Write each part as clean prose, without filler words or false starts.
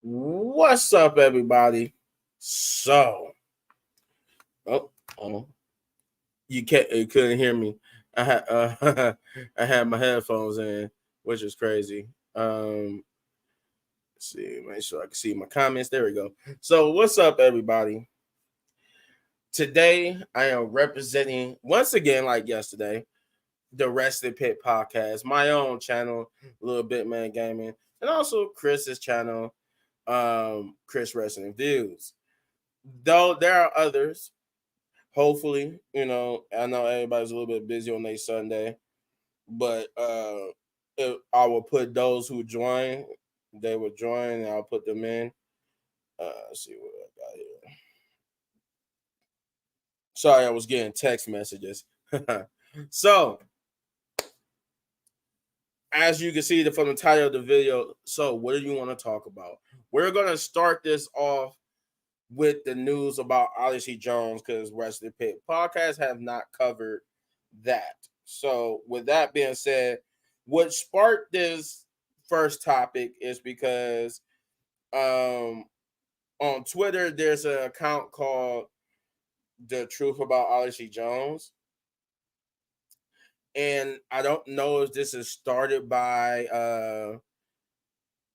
What's up, everybody? So, oh, oh you couldn't hear me. I had I had my headphones in, which is crazy. Let's see, make sure I can see my comments. There we go. So, what's up, everybody? Today, I am representing once again, like yesterday, the Wrestling Pit podcast, my own channel, Little Bit Man Gaming, and also Chris's channel, Chris Wrestling Views. Though there are others, hopefully, I know everybody's a little bit busy on their Sunday, but I will put those who join, they will join, and I'll put them in. Let's see what I got here. Sorry, I was getting text messages. So, as you can see from the title of the video, so what do you want to talk about? We're gonna start this off with the news about Odyssey Jones because Wrestling Pit podcast have not covered that. So, with that being said, what sparked this first topic is because on Twitter there's an account called The Truth About Odyssey Jones. And I don't know if this is started by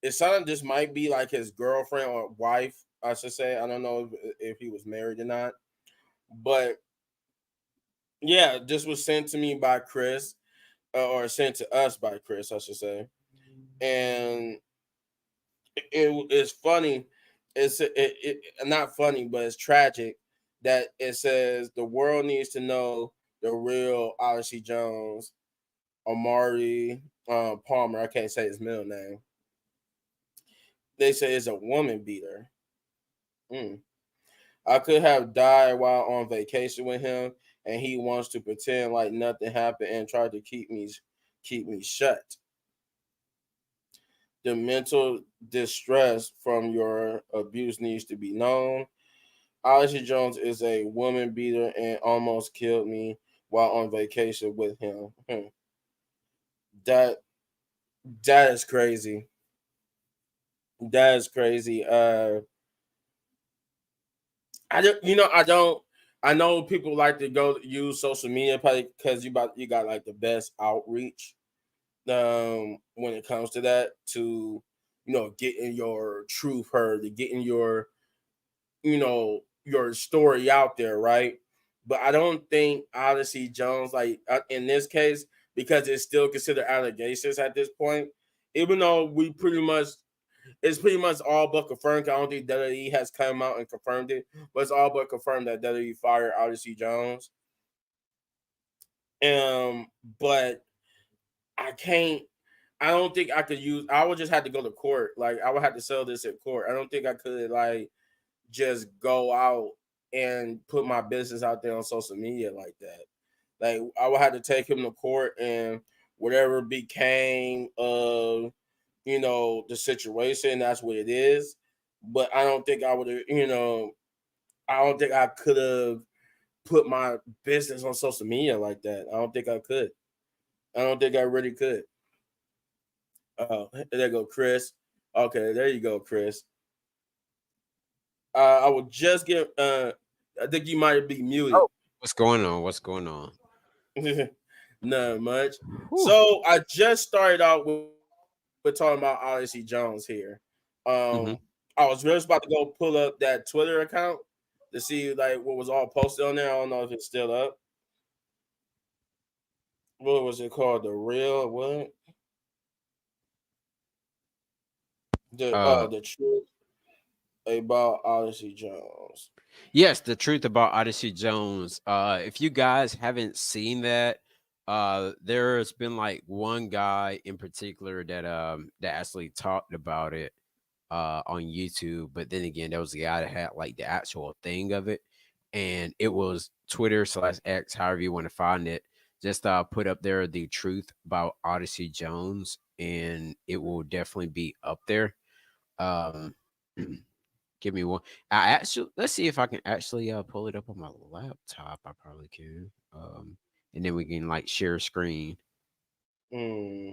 it sounded this might be like his girlfriend or wife, I should say. I don't know if he was married or not. But yeah, this was sent to me by Chris, or sent to us by Chris, I should say. And it's funny. It's not funny, but it's tragic that it says the world needs to know the real Odyssey Jones, Amari Palmer. I can't say his middle name. They say it's a woman beater. Mm. I could have died while on vacation with him, and he wants to pretend like nothing happened and try to keep me shut. The mental distress from your abuse needs to be known. Odyssey Jones is a woman beater and almost killed me while on vacation with him. That that is crazy. That is crazy. I don't. I know people like to go use social media probably because you got like the best outreach when it comes to that to getting your truth heard, to getting your story out there, right? But I don't think Odyssey Jones, like in this case, because it's still considered allegations at this point, even though we pretty much it's pretty much all but confirmed. I don't think WWE has come out and confirmed it, but it's all but confirmed that WWE fired Odyssey Jones. Um, but I can't. I don't think I could use. I would just have to go to court. Like I would have to sell this at court. I don't think I could like just go out and put my business out there on social media like that. Like I would have to take him to court and whatever became of the situation, that's what it is. But I don't think I would have, I don't think I could have put my business on social media like that. I don't think I could. I don't think I really could. Oh, there go Chris. Okay, there you go, Chris. I would just get. I think you might be muted. Oh, what's going on? What's going on? Not much. Whew. So I just started out with talking about Odyssey Jones here. Hmm. I was just about to go pull up that Twitter account to see like what was all posted on there. I don't know if it's still up. What was it called? The real what? Uh, The truth about Odyssey Jones. yes, the truth about Odyssey Jones. If you guys haven't seen that, there's been like one guy in particular that actually talked about it on YouTube. But then again, there was a guy that had like the actual thing of it, and it was Twitter/X, however you want to find it. Just put up there the truth about Odyssey Jones, and it will definitely be up there. Um, give me one. I actually let's see if I can actually pull it up on my laptop. I probably can. And then we can like share screen. Hmm.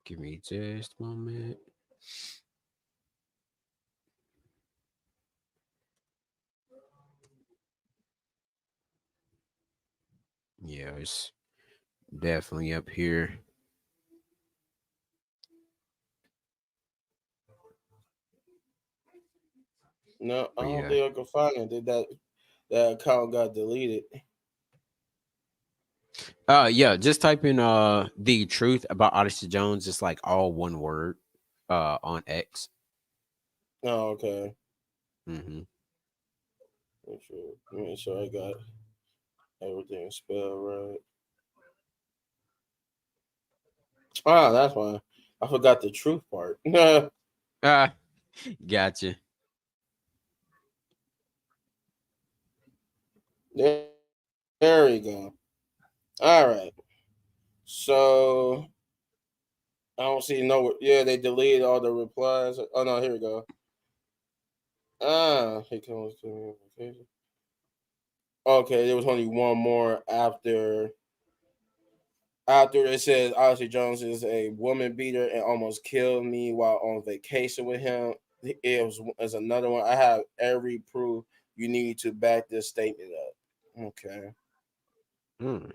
Give me just a moment. Yeah, it's definitely up here. No, I But don't yeah. think I can find it. Did that account got deleted? Yeah, just type in the truth about Odyssey Jones, just like all one word on X. Oh, okay. Hmm. Make sure I got everything spelled right. Ah, that's why I forgot the truth part. Ah, gotcha. There we go. All right. So I don't see no. Yeah, they deleted all the replies. Oh no, here we go. Ah, he comes to notification. Okay, there was only one more after it says Odyssey Jones is a woman beater and almost killed me while on vacation with him. It was as another one. I have every proof you need to back this statement up. Okay. Mm.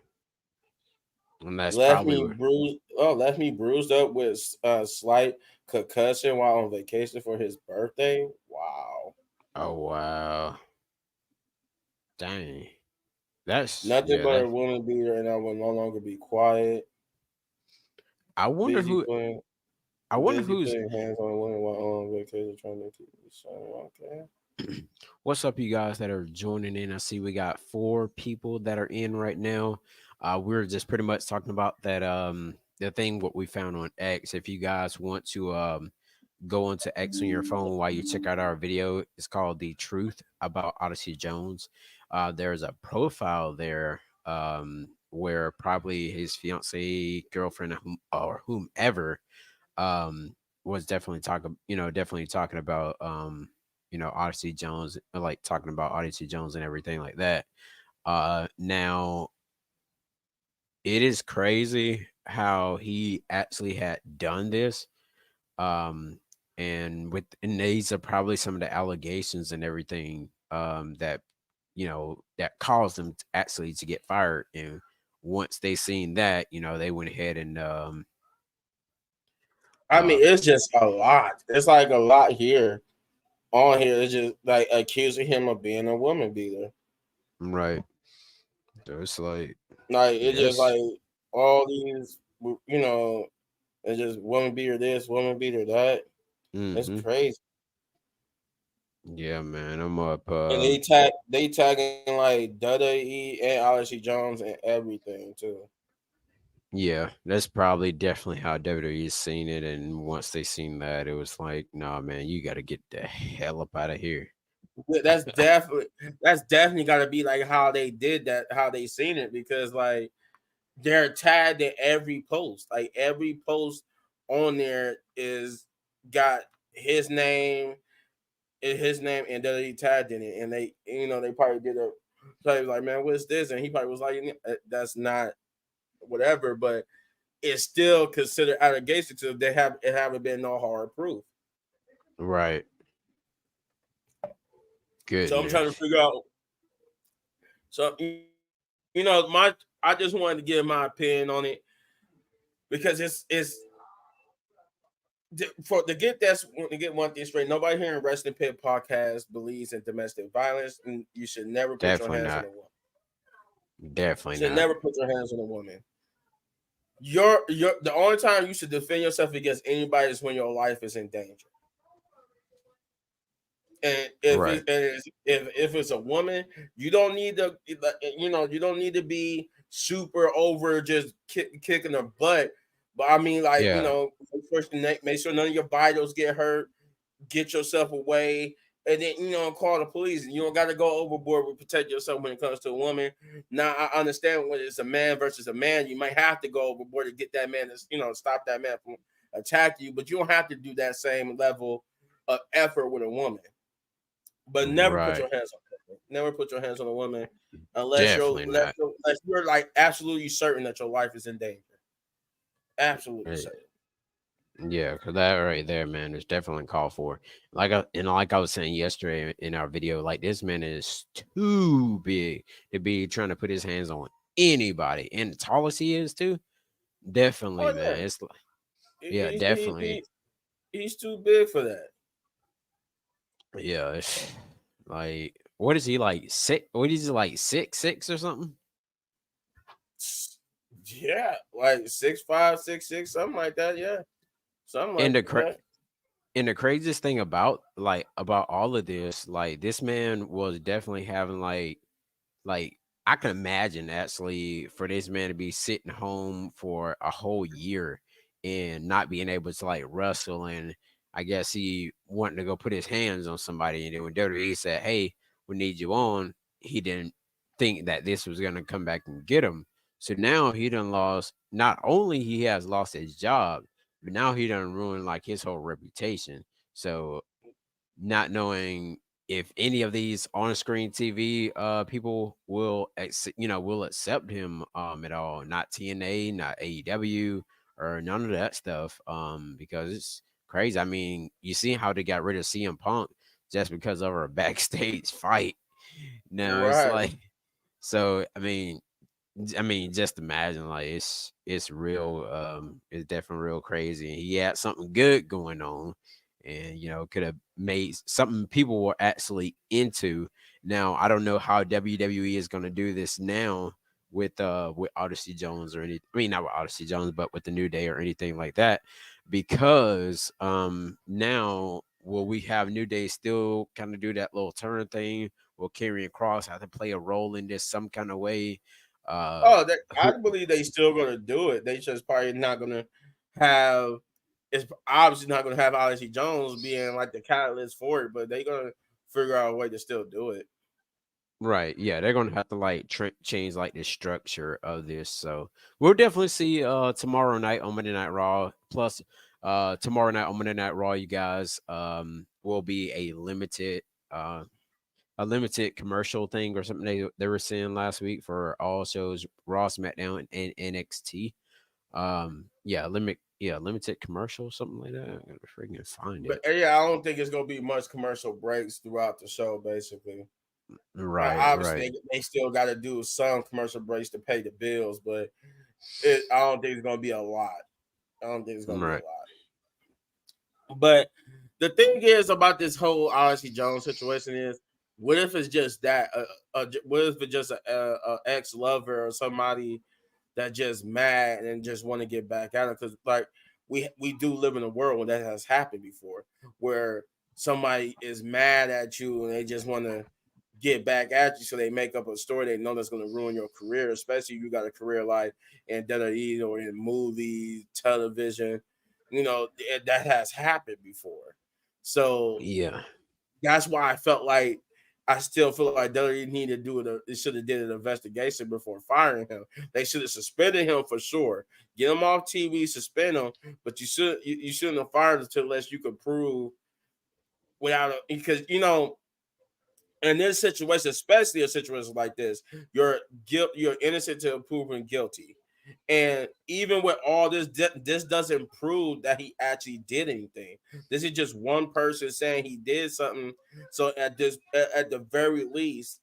And that's Left probably me where. bruised. Oh, left me bruised up with a slight concussion while on vacation for his birthday. Wow. Oh wow, dang. That's Nothing yeah. but a That woman beater, and I will no longer be quiet. I wonder Busy who. putting, I wonder busy who's. putting hands on women while on vacation, trying to keep me so okay. What's up, you guys that are joining in? I see we got 4 people that are in right now. We're just pretty much talking about that the thing what we found on X. If you guys want to go onto X on your phone while you check out our video, it's called The Truth About Odyssey Jones. There's a profile there where probably his fiance, girlfriend, or whomever was definitely talking, definitely talking about Odyssey Jones, like talking about Odyssey Jones and everything like that. Now it is crazy how he actually had done this. Um, and these are probably some of the allegations and everything that that caused them to actually to get fired. And once they seen that, they went ahead and I mean, um it's just a lot. It's like a lot here on here. It's just like accusing him of being a woman beater. right. So it's like, Like it's just yes. like all these, it's just woman beater this, woman beater that. It's Hmm. crazy. Yeah, man. I'm up. And they tagging like WWE and Odyssey Jones and everything too. Yeah, that's probably definitely how WWE's seen it. And once they seen that, it was like, nah, man, you got to get the hell up out of here. That's definitely got to be like how they did that, how they seen it, because like they're tagged in every post. Like every post on there is got his name, and WWE tagged in it, and they probably did a probably like, man, what's this? And he probably was like, that's not whatever, but it's still considered allegation because they haven't been no hard proof. Right. So I'm trying to Goodness. figure out. So my I just wanted to give my opinion on it because it's for to get one thing straight. Nobody here in Wrestling Pit podcast believes in domestic violence, and you should never put your Definitely hands on not. a woman. Definitely Should not. never put your hands on a woman. You're the only time you should defend yourself against anybody is when your life is in danger. And Right. if it's a woman, you don't need to you don't need to be super over just kicking her butt. But I mean, like Yeah. first make sure none of your vitals get hurt. Get yourself away, and then call the police. You don't got to go overboard with protect yourself when it comes to a woman. Now I understand when it's a man versus a man, you might have to go overboard to get that man to stop that man from attacking you, but you don't have to do that same level of effort with a woman. But never put Right. your hands on a woman. Never put your hands on a woman unless Definitely not. you're like absolutely certain that your life is in danger. Absolutely Eh, certain. Yeah, because that right there, man, is definitely called for. Like I was saying yesterday in our video, like this man is too big to be trying to put his hands on anybody, and the tallest he is too. Definitely, Oh man. yeah, It's like, he, yeah, he, he, definitely, he, he's too big for that. yeah. It's like, what is he like six? What is he like 6'6" or something? Yeah, like 6'5", 6'6", something like that. Yeah, something And like the yeah. And the craziest thing about all of this, like this man was definitely having like I can imagine actually for this man to be sitting home for a whole year and not being able to like wrestle, and I guess he wanted to go put his hands on somebody, and then when WWE said, "Hey, we need you on," he didn't think that this was gonna come back and get him. So now he done lost. Not only he has lost his job, but now he done ruined like his whole reputation. So not knowing if any of these on-screen TV people will accept him at all. Not TNA, not AEW, or none of that stuff. Because it's crazy. I mean, you see how they got rid of CM Punk just because of a backstage fight. Now it's Right. like, so I mean, just imagine like it's real. It's definitely real crazy. And he had something good going on, and could have made something people were actually into. Now I don't know how WWE is going to do this now with Odyssey Jones or any. I mean, not with Odyssey Jones, but with the New Day or anything like that, because now will we have New Day still kind of do that little turn thing? Will Karrion Cross have to play a role in this some kind of way? Uh, Oh, I who believe they still gonna do it. They just probably not gonna have. It's obviously not gonna have Odyssey Jones being like the catalyst for it, but they gonna figure out a way to still do it. Right. Yeah, they're gonna have to like change like the structure of this. So we'll definitely see tomorrow night on Monday Night Raw. Plus, tomorrow night on Monday Night Raw, you guys will be uh a limited commercial thing or something they were saying last week for all shows Raw, SmackDown, and NXT. Limited commercial, something like that. I gotta freaking find But it. yeah, I don't think it's gonna be much commercial breaks throughout the show. Basically, Right, obviously right, they still got to do some commercial breaks to pay the bills, but I don't think it's gonna be a lot. I don't think it's gonna be a right. lot. But the thing is about this whole Odyssey Jones situation is, what if it's just that? What if it's just a ex lover or somebody that just mad and just want to get back at him? Because like we do live in a world where that has happened before, where somebody is mad at you and they just want to get back at you, so they make up a story they know that's going to ruin your career, especially if you got a career like in WWE or in movies, television. That has happened before. So Yeah. that's why I felt like I still feel like WWE needed to do it. They should have did an investigation before firing him. They should have suspended him for sure. Get him off TV, suspend him. But you shouldn't have fired him unless you could prove because in this situation, especially a situation like this, you're innocent to proven guilty. And even with all this, this doesn't prove that he actually did anything. This is just one person saying he did something. So at the very least,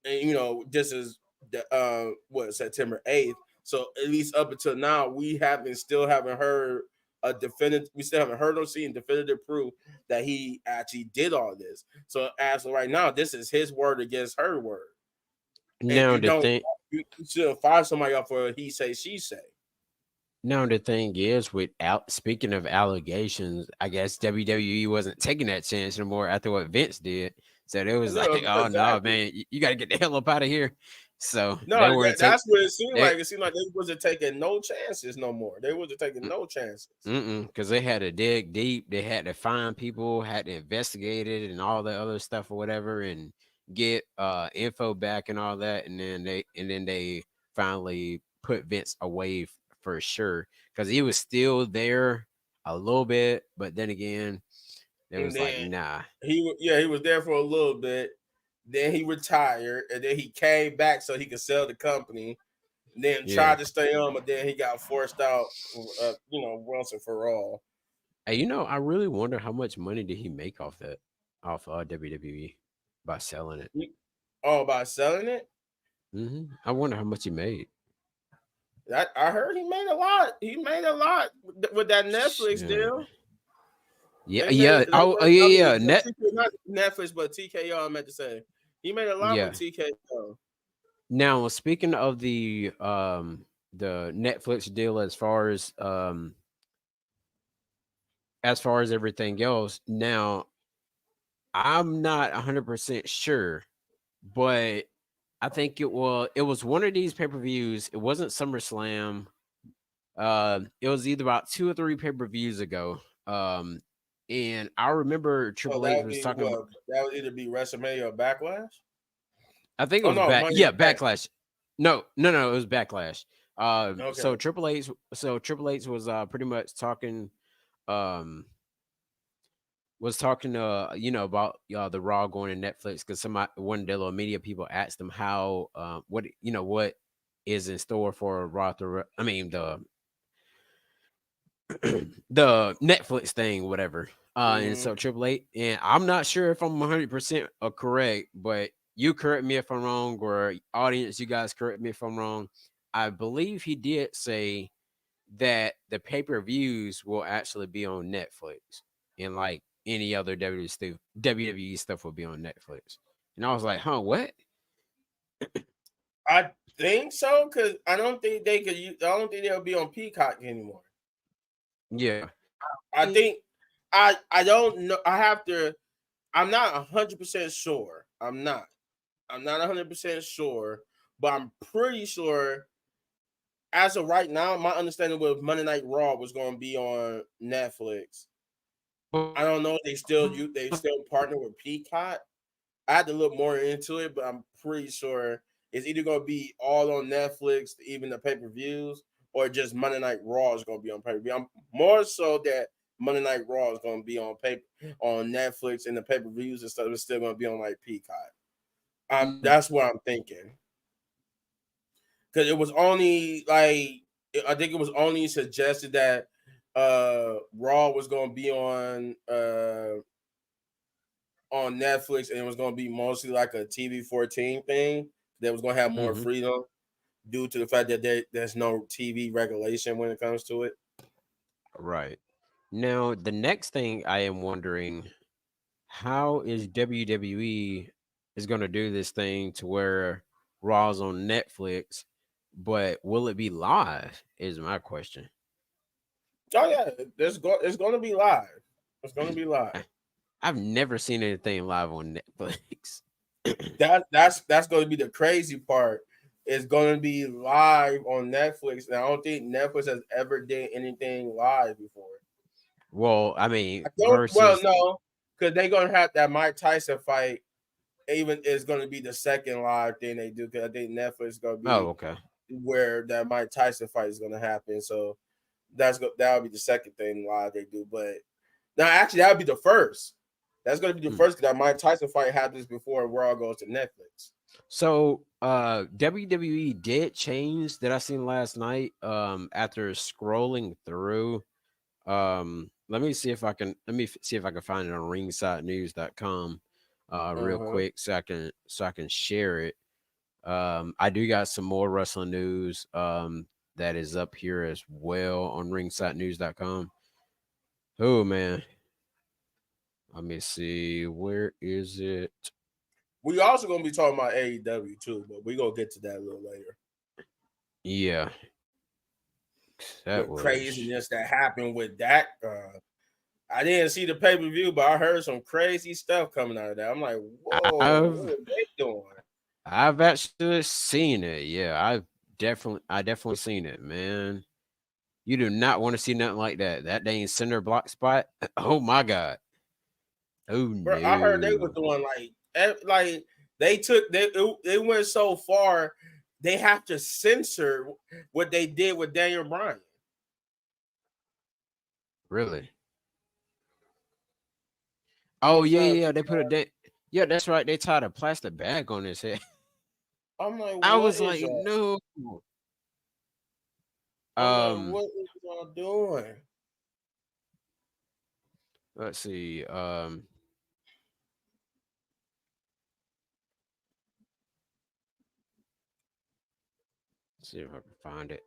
and this is the September 8th. So at least up until now, we still haven't heard a definitive. We still haven't heard or seen definitive proof that he actually did all this. So as of right now, this is his word against her word, and Now the thing you shouldn't fire somebody off for a he say she say. Now the thing is, speaking of allegations, I guess WWE wasn't taking that chance anymore after what Vince did. So it was No, like, oh no, exactly. man, you got to get the hell up out of here. So No, they weren't take that's what it seemed they like. It seemed like they wasn't taking no chances no more. They wasn't taking no chances. because they had to dig deep. They had to find people, had to investigate it, and all the other stuff or whatever, and get info back and all that. And then they finally put Vince away for sure because he was still there a little bit, but then again, it And was like, then nah. he was there for a little bit. Then he retired, and then he came back so he could sell the company. then Yeah. tried to stay on, but then he got forced out. Once and for all. Hey, I really wonder how much money did he make off that, off WWE by selling it. Oh, by selling it. I wonder how much he made. I heard he made a lot. He made a lot with that Netflix Shit. deal. Yeah, They made. yeah. They Oh, made yeah, I yeah. mean, not Netflix, but TKO. I meant to say he made a lot with Yeah. TKO. Now, speaking of the Netflix deal, as far as everything else, now I'm not 100% sure, but I think it was one of these pay-per-views. It wasn't SummerSlam. It was either about 2 or 3 pay-per-views ago. And I remember So Triple that H would was be talking about. what? That would either be WrestleMania or Backlash. I think it Oh was no, back. Money in Yeah, the Bank. Backlash. No, no, no. It was Backlash. Okay. So Triple H was pretty much um talking about the Raw going to Netflix because one of the little media people asked him how what is in store for Raw. I mean the Netflix thing, whatever. And Mm-hmm. so Triple H, and I'm not sure if I'm 100% correct, but you correct me if I'm wrong, or audience, you guys correct me if I'm wrong. I believe he did say that the pay-per-views will actually be on Netflix, and like any other WWE stuff will be on Netflix. And I was like, huh, what? I think so because I don't think they could. I don't think they'll be on Peacock anymore. Yeah. I think I don't know. I have to. I'm not 100% sure. I'm not. I'm not 100% sure, but I'm pretty sure as of right now, my understanding with Monday Night Raw was going to be on Netflix. I don't know if they still partner with Peacock. I had to look more into it, but I'm pretty sure it's either going to be all on Netflix, even the pay per views, or just Monday Night Raw is going to be on pay per view. I'm more so that Monday Night Raw is going to be on Netflix, and the pay per views and stuff is still going to be on like Peacock. That's what I'm thinking because it was only like I think it was only suggested that Raw was going to be on Netflix and it was going to be mostly like a TV 14 thing that was going to have more Hmm. freedom due to the fact that there's no TV regulation when it comes to it. Right. Now, the next thing I am wondering, how is WWE is going to do this thing to where Raw's on Netflix, but will it be live? Is my question. Oh yeah, it's going to be live. It's going to be live. I've never seen anything live on Netflix. That's going to be the crazy part. It's going to be live on Netflix, and I don't think Netflix has ever did anything live before. Well, I I mean, don't. Well, versus. no, because they're going to have that Mike Tyson fight. Even is going to be the second live thing they do. Because I think Netflix is going to Oh, be okay. where that Mike Tyson fight is going to happen. So that'll be the second thing live they do. But now, actually, that'll be the first. That's going to be the Hmm. first because that Mike Tyson fight happens before Raw goes to Netflix. So, WWE did change that I seen last night. After scrolling through, let me see if I can find it on ringsidenews.com real Uh-huh. quick so I can share it. I do got some more wrestling news that is up here as well on ringsidenews.com. Oh man, let me see, where is it? We also gonna be talking about AEW too, but we gonna get to that a little later. Yeah, The that was. craziness that happened with that. I didn't see the pay per view, but I heard some crazy stuff coming out of that. I'm like, whoa, what I've are they doing? I've actually seen it. Yeah, I definitely seen it, man. You do not want to see nothing like that. That dang cinder block spot. Oh my god. Oh Bro, I heard they were no. doing like they took they went so far they have to censor what they did with Daniel Bryan. Really? Oh I'm yeah, trying to yeah, yeah. figure They put a yeah, that's right. They tied a plastic bag on his head. I'm like, I what was is like, y'all? no. I'm like, Um, what is y'all doing? let's see. See if I can find it.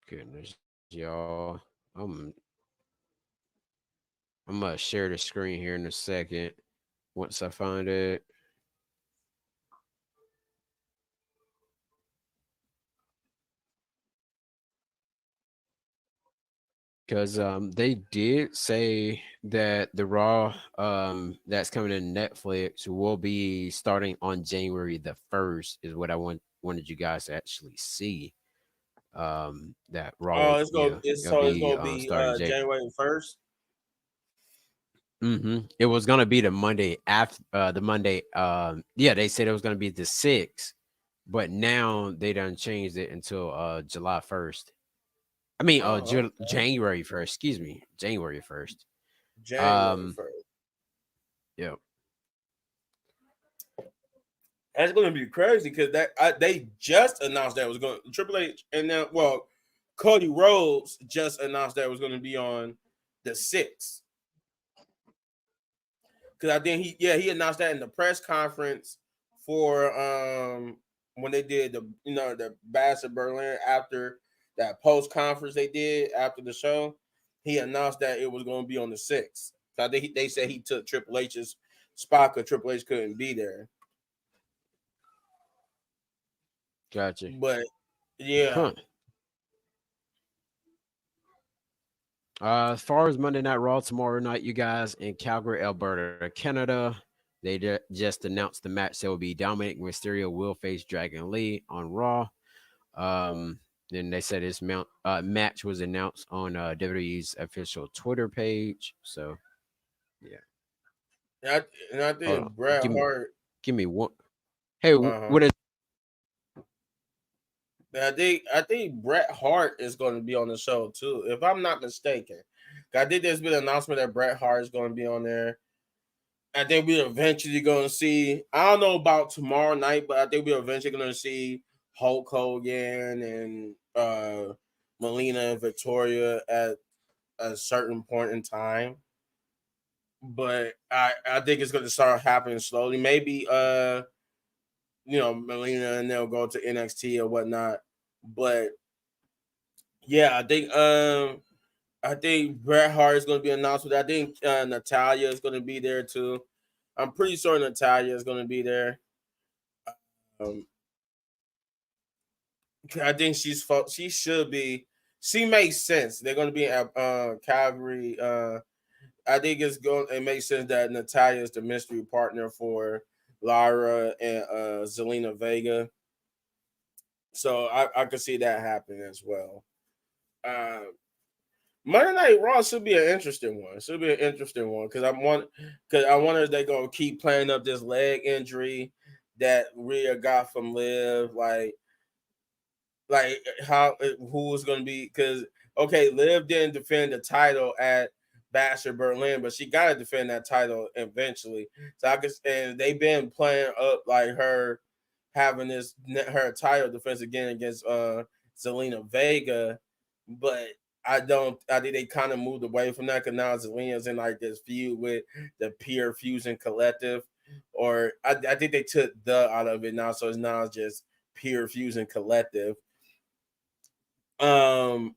Goodness, y'all. I'm I'm gonna share the screen here in a second. Once I find it, because they did say that the Raw that's coming to Netflix will be starting on January the 1st is what I wanted you guys to actually see. That Raw Oh, will, yeah, it's it'll so it's be gonna be starting January 1st. It was gonna be the Monday after the Monday. Yeah, they said it was gonna be the 6th, but now they done changed it until July 1st. I mean, Oh, January 1st. Excuse me, January 1st. January Um, 1st. yeah, That's gonna be crazy because they just announced that it was going Triple H and then Cody Rhodes just announced that it was going to be on the 6th. Because I think he announced that in the press conference for when they did the Bash of Berlin after that post conference they did after the show. He announced that it was going to be on the 6th. So I think they said he took Triple H's spot because Triple H couldn't be there. gotcha. But yeah, Huh. As far as Monday Night Raw tomorrow night, you guys in Calgary, Alberta, Canada, they just announced the match. That will be Dominic Mysterio will face Dragon Lee on Raw. Then they said his match was announced on WWE's official Twitter page. So yeah, and I hold on, think Bret Hart. give me one. Hey, Uh huh. what is? I think Bret Hart is going to be on the show too, if I'm not mistaken. I think there's been an announcement that Bret Hart is going to be on there. I think we're eventually going to see. I don't know about tomorrow night, but I think we're eventually going to see Hulk Hogan and Melina and Victoria at a certain point in time. But I think it's going to start happening slowly. Maybe Melina and they'll go to NXT or whatnot. But yeah, I think Bret Hart is going to be announced. But I think Natalia is going to be there too. I'm pretty sure Natalia is going to be there. Um, I think she should be. She makes sense. They're going to be at Calgary. I think it makes sense that Natalia is the mystery partner for Lyra and Zelina Vega. So I could see that happening as well. Uh, Monday Night Raw should be an interesting one. Should be an interesting one because I wonder if they're gonna keep playing up this leg injury that Rhea got from Liv. Like how who was going to be because okay, Liv didn't defend the title at Bash of Berlin, but she got to defend that title eventually. So I guess and they've been playing up like her having her title defense again against Zelina Vega, but I think they kind of moved away from that because now Zelina's in like this feud with the Pure Fusion Collective, or I think they took the out of it now, so it's now just Pure Fusion Collective. Um,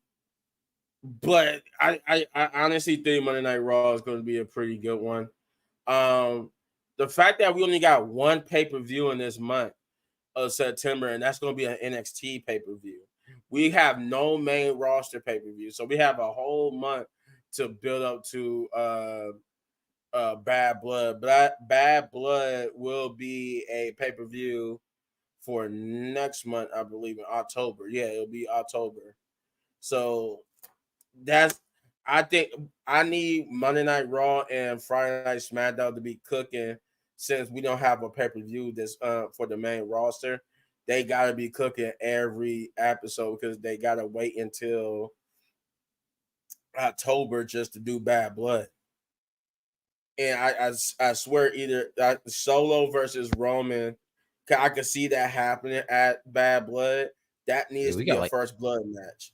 but I honestly think Monday Night Raw is going to be a pretty good one. Um, the fact that we only got one pay per view in this month of September, and that's going to be an NXT pay per view. We have no main roster pay per view, so we have a whole month to build up to Bad Blood. Bad Blood will be a pay per view for next month, I believe in October. Yeah, it'll be October. So that's I think I need Monday Night Raw and Friday Night SmackDown to be cooking since we don't have a pay per view this for the main roster. They gotta be cooking every episode because they gotta wait until October just to do Bad Blood. and I swear either Solo versus Roman, I could see that happening at Bad Blood. That Yeah, needs we to be got a like first blood match.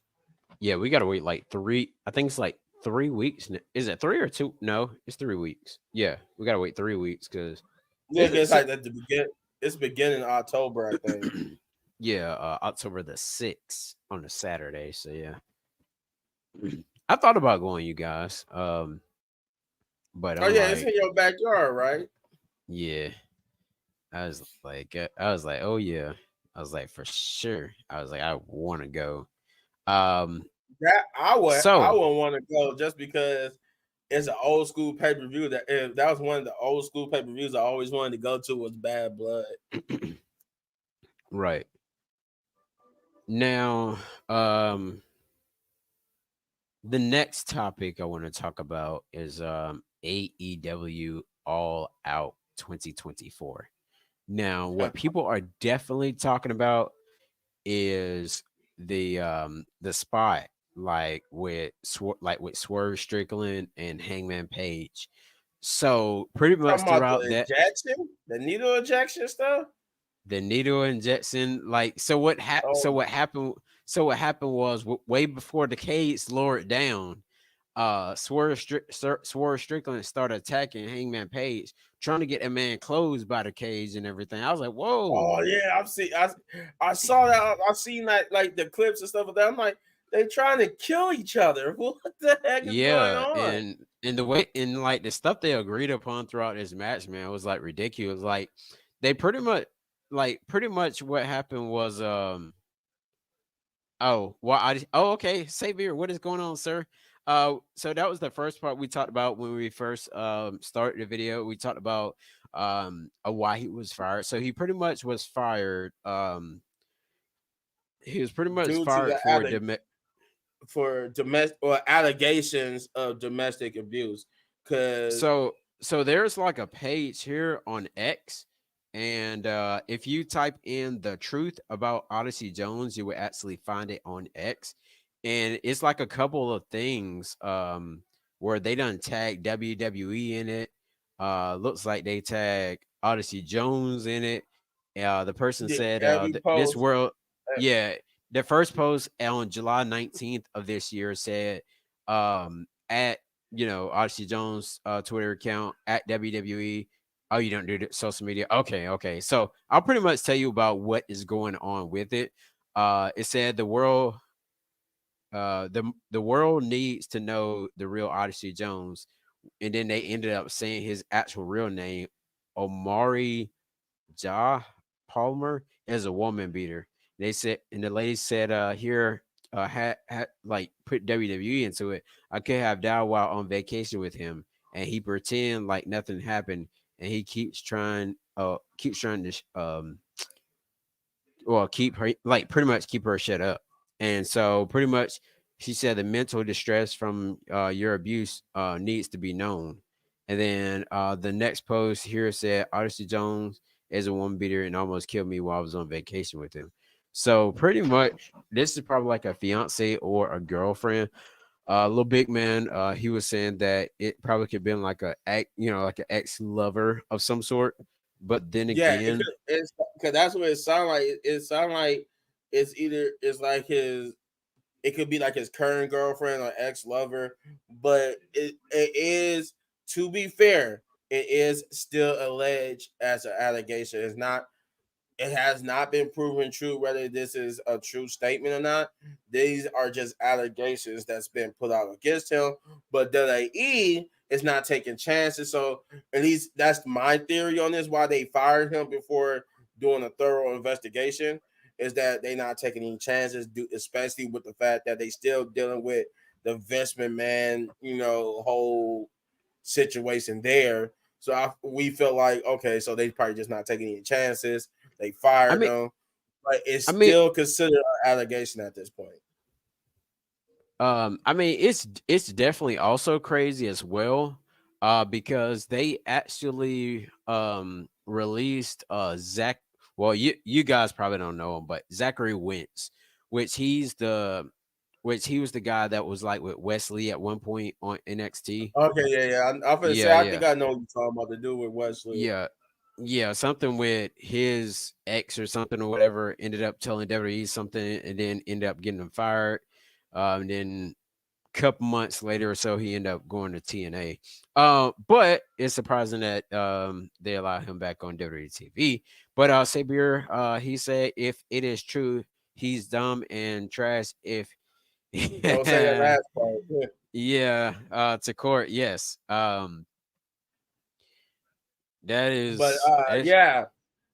we gotta wait like three. I think it's like 3 weeks. Is it 3 or 2? No, it's 3 weeks. Yeah, we gotta wait 3 weeks because Yeah, it's it's so like at the begin. It's beginning of October, I think. yeah, October the 6th on a Saturday. So yeah, I thought about going, you guys. But Oh I'm yeah, it's like, in your backyard, right? yeah, I was like, oh yeah, I was like, for sure. I was like, I want to go. Um, That I so would want to go just because it's an old school pay per view. That was one of the old school pay per views I always wanted to go to was Bad Blood. right now, the next topic I want to talk about is AEW All Out 2024. Now, what people are definitely talking about is the spot like with Swerve Strickland and Hangman Page. So pretty much Talking about throughout the that injection, the needle injection stuff. the needle injection, like Oh, so what happened was way before the cage lowered down, Swerve Strickland started attacking Hangman Page, trying to get a man closed by the cage and everything. I was like, whoa. oh yeah, I've seen. I saw that. I've seen that like the clips and stuff of that. I'm like, they trying to kill each other. What the heck is going Yeah, on? and the way and like the stuff they agreed upon throughout this match, man, was like ridiculous. Like they pretty much what happened was oh well okay, Xavier, what is going on, sir? So that was the first part we talked about when we first started the video. We talked about why he was fired. So he pretty much was fired. He was pretty much Due to fired the for for domestic or allegations of domestic abuse. Cause so there's like a page here on X, and if you type in the truth about Odyssey Jones, you will actually find it on X, and it's like a couple of things where they done tag WWE in it. Looks like they tag Odyssey Jones in it. The person yeah, said every this post. world, yeah, the first post on July 19th of this year said at Odyssey Jones Twitter account at WWE. Oh, you don't do social media? Okay, okay. So I'll pretty much tell you about what is going on with it. It said the world needs to know the real Odyssey Jones, and then they ended up saying his actual real name, Omari Ja Palmer, is a woman beater. They said, and the lady said, here, had like put WWE into it. I could have died while on vacation with him, and he pretend like nothing happened, and he keeps trying to, well, keep her like pretty much keep her shut up. And so pretty much she said the mental distress from your abuse needs to be known. And then the next post here said Odyssey Jones is a woman beater and almost killed me while I was on vacation with him. So pretty much this is probably like a fiance or a girlfriend. Little big man, he was saying that it probably could have been like like an ex lover of some sort. But then Yeah, again, it's because that's what it sounds like. It sounds like it's like his. It could be like his current girlfriend or ex lover, but it is, to be fair, it is still alleged as an allegation. It's not, it has not been proven true whether this is a true statement or not. These are just allegations that's been put out against him. But WWE is not taking chances. So at least that's my theory on this. Why they fired him before doing a thorough investigation is that they not taking any chances, especially with the fact that they still dealing with the Vince McMahon, whole situation there. So we felt like, okay, so they probably just not taking any chances. They I fired mean, them, but it's I mean, still considered an allegation at this point. it's definitely also crazy as well, because they actually released Zach. Well, you guys probably don't know him, but Zachary Wentz, which he's the which he was the guy that was like with Wesley at one point on NXT. Okay, yeah, yeah. I'm gonna say Yeah, I think yeah, I know what you're talking about to do with Wesley. yeah, yeah. Something with his ex or something or whatever ended up telling WWE something, and then ended up getting him fired. Then couple months later or so, he ended up going to TNA. But it's surprising that they allow him back on WWE TV. But Sabier, he said if it is true, he's dumb and trash. If Don't say that last part. Yeah. yeah, to court, yes. That But is yeah.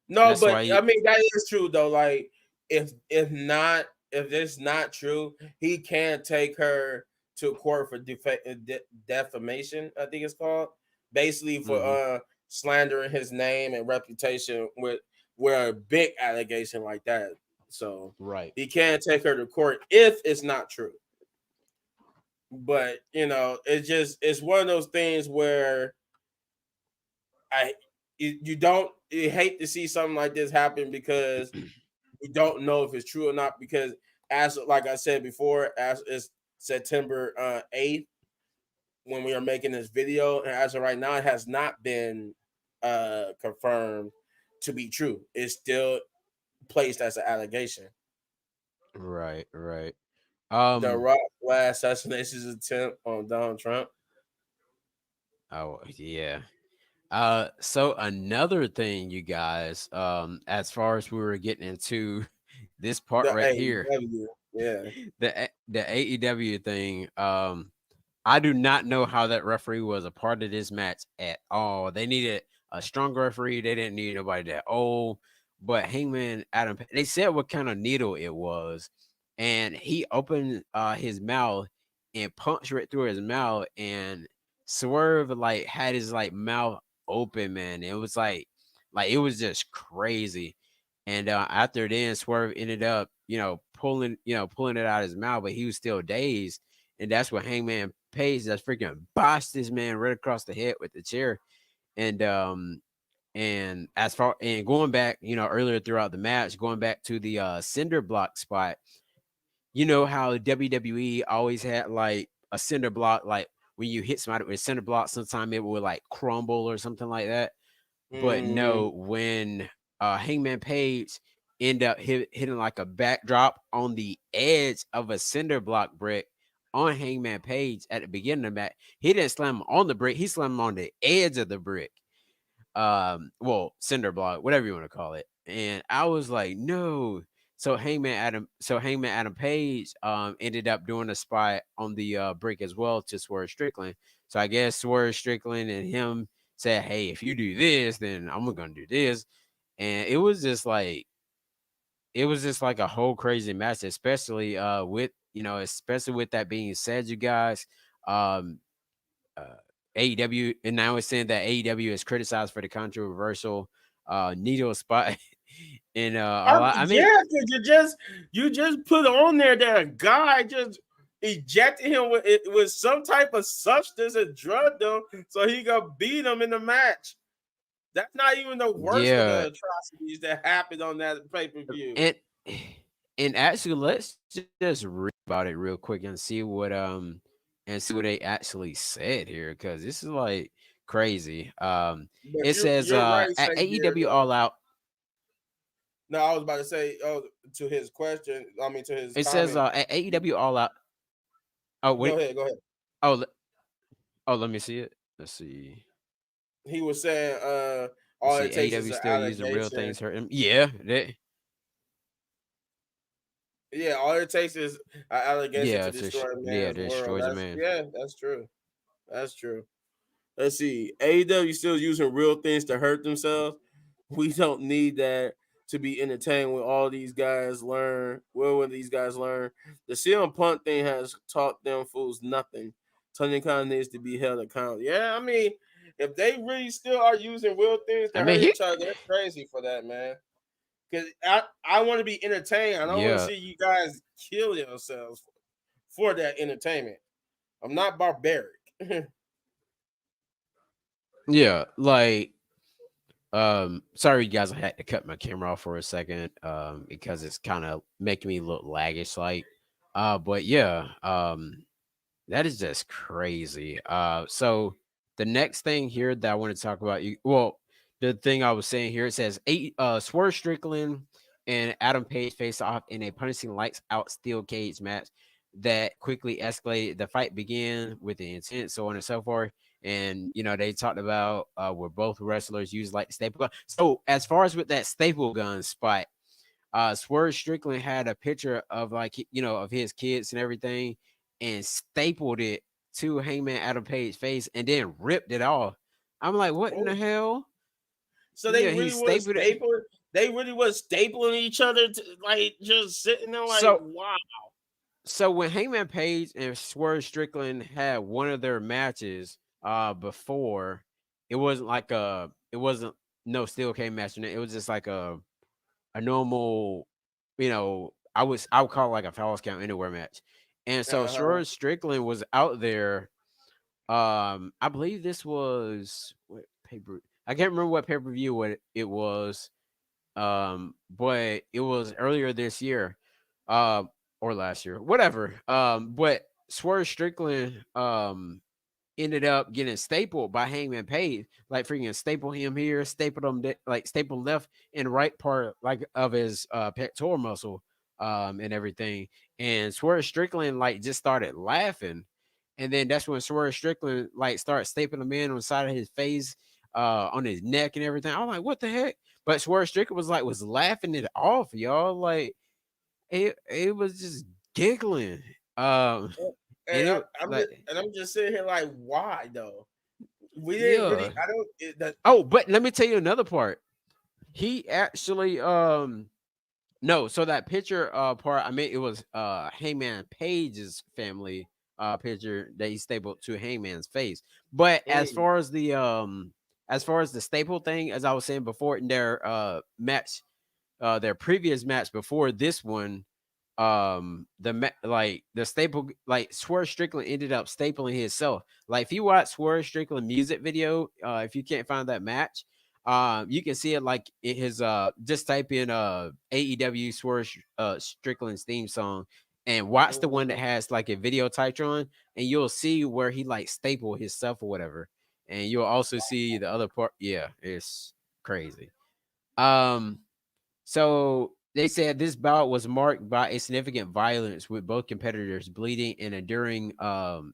No, that's but why I he, mean that is true though. Like if it's not true, he can take her to court for defamation. I think it's called basically for mhm, slandering his name and reputation with a big allegation like that. So right, he can take her to court if it's not true. But it's one of those things where I you don't you hate to see something like this happen because we don't know if it's true or not because as like I said before, as it's September 8th when we are making this video, and as of right now, it has not been confirmed to be true. It's still placed as an allegation. right, right. The Um, Rock last assassination attempt on Donald Trump. oh yeah. So another thing, you guys, as far as we were getting into this part The right here, AEW. Yeah. the AEW thing, I do not know how that referee was a part of this match at all. They needed a stronger referee. They didn't need nobody that old. But Hangman Adam, they said what kind of needle it was, and he opened his mouth and punched right through his mouth, and Swerve like had his like mouth open, man. It was like it was just crazy. And after then, Swerve ended up, pulling it out of his mouth, but he was still dazed. And that's what Hangman Page that's freaking boshed this man right across the head with the chair. And as far and going back, earlier throughout the match, going back to the cinder block spot, you know how WWE always had like a cinder block, like when you hit somebody with a cinder block, sometime it would like crumble or something like that. But Mm-hmm. no, when Hangman Page end up hitting like a backdrop on the edge of a cinder block brick on Hangman Page at the beginning of the match, he didn't slam him on the brick, he slammed him on the edge of the brick. Well, cinder block, whatever you want to call it. And I was like, no. So Hangman Adam Page ended up doing a spot on the brick as well to Swerve Strickland. So I guess Swerve Strickland and him said, hey, if you do this, then I'm gonna do this. And it was just like a whole crazy match, especially especially with that being said, you guys. Um uh, AEW, and now it's saying that AEW is criticized for the controversial needle spot in a lot. I mean, Yeah, because you just put on there that a guy just ejected him with some type of substance and drugged him so he could beat him in the match. That's not even the worst of yeah, the atrocities that happened on that pay per view. and and actually, let's just read about it real quick and see what they actually said here, because this is like crazy. But It says you're right, at Xavier. AEW All Out. No, I was about to say, to his question. I mean, to his It says comment. at AEW All Out. Oh Go wait. ahead, go ahead. Oh, let me see it. Let's see. He was saying, Let's all see. it takes is AEW an still using real allegation. things hurt him. Yeah, Yeah, all it takes is an allegation to yeah, destroy a yeah, man's world. destroys a That's man. yeah, that's true. That's true. Let's see. AEW still using real things to hurt themselves. We don't need that to be entertained when all these guys learn. Well, when these guys learn, the CM Punk thing has taught them fools nothing. Tony Khan needs to be held accountable. Yeah, I mean, if they really still are using real things to I mean, hurt he, each other, they're crazy for that, man. Because I want to be entertained. I don't want to yeah, see you guys kill yourselves for that entertainment. I'm not barbaric. yeah. Like, sorry, you guys, I had to cut my camera off for a second, because it's kind of making me look laggish, like. But yeah, that is just crazy. So the next thing here that I want to talk about, the thing I was saying here, it says Swerve Strickland and Adam Page face off in a punishing lights out steel cage match that quickly escalated. The fight began with the intent, so on and so forth. And they talked about where both wrestlers use like staple gun. So as far as with that staple gun spot, Swerve Strickland had a picture of of his kids and everything, and stapled it to Hangman Adam Page's face, and then ripped it off. I'm like, what in the Oh, hell? so they Yeah, he really was stapled it. stapling. They really was stapling each other, like just sitting there, like So, wow. so when Hangman Page and Swerve Strickland had one of their matches, before, it wasn't no steel cage match. It was just like a normal, I would call it like a Falls Count Anywhere match. And so Uh huh. Swerve Strickland was out there. I believe this was what paper. I can't remember what pay per view what it was. But it was earlier this year, or last year, whatever. But Swerve Strickland ended up getting stapled by Hangman Page, like freaking staple him here, stapled him like staple left and right part like of his pectoral muscle, and everything. And Swerve Strickland like just started laughing, and then that's when Swerve Strickland like started stapling him in on the side of his face, on his neck and everything. I'm like, what the heck? But Swerve Strickland was laughing it off, y'all. Like it was just giggling. And And it like I'm just sitting here like, why though? We didn't yeah. really. I don't. That Oh, but let me tell you another part. He actually no, so that picture part, I mean it was Hangman Page's family picture that he stapled to Hangman's face. But mm, as far as the staple thing, as I was saying before in their match, their previous match before this one, like the staple, like Swerve Strickland ended up stapling himself. Like if you watch Swerve Strickland music video, if you can't find that match, you can see it like in his just type in AEW Strickland's theme song and watch the one that mm, has like a video Titron, and you'll see where he like stapled himself or whatever. And you'll also see the other part. Yeah, it's crazy. Um so they said this bout was marked by a significant violence with both competitors bleeding and enduring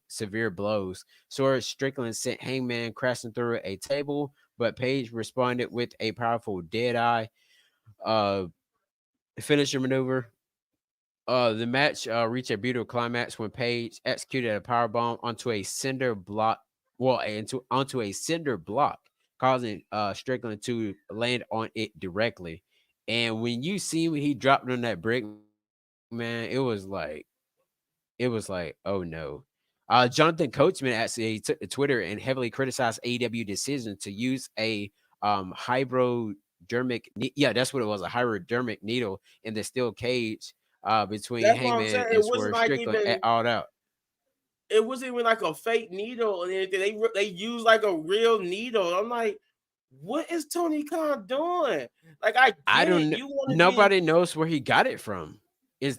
severe blows. Swerve Strickland sent Hangman crashing through a table, but Page responded with a powerful dead eye uh, finisher maneuver. The match reached a beautiful climax when Page executed a power bomb onto a cinder block, onto a cinder block, causing Strickland to land on it directly. And when you see when he dropped on that brick, man, it was like, oh no. Jonathan Coachman actually took to Twitter and heavily criticized AEW decision to use a yeah, that's what it was, a hypodermic needle in the steel cage between that's what I'm Hangman saying. and Swerve Strickland at All Out. It wasn't even like a fake needle or anything. They use like a real needle. I'm like, what is Tony Khan doing? Like, I I get it. don't. You want to be. Nobody knows where he got it from. Is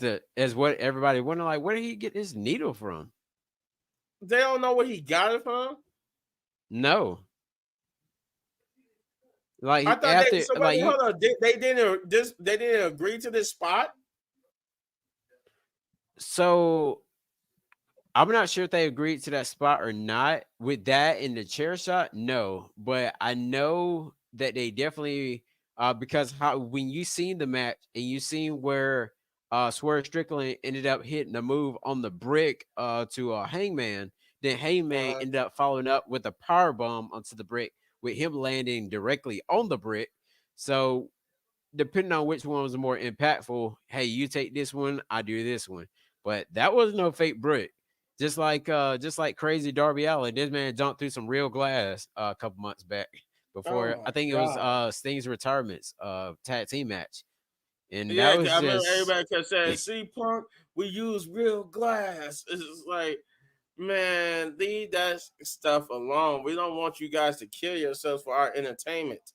what everybody wondering, like, where did he get this needle from? They don't know where he got it from. No, I thought they. after So like wait, you. hold on. They didn't. They didn't agree to this spot. So I'm not sure if they agreed to that spot or not. With that in the chair shot, no. But I know that they definitely because how when you seen the match and you seen where Swerve Strickland ended up hitting a move on the brick to Hangman, then Hangman Uh-huh. ended up following up with a power bomb onto the brick with him landing directly on the brick. So depending on which one was more impactful, hey, you take this one, I do this one. But that was no fake brick. Just like crazy Darby Allin, this man jumped through some real glass a couple months back Oh before my I think it was god. Sting's retirement tag team match. And that Yeah, 'cause I was remember just everybody kept saying, "See, Punk, we use real glass." It's just like, man, leave that stuff alone. We don't want you guys to kill yourselves for our entertainment.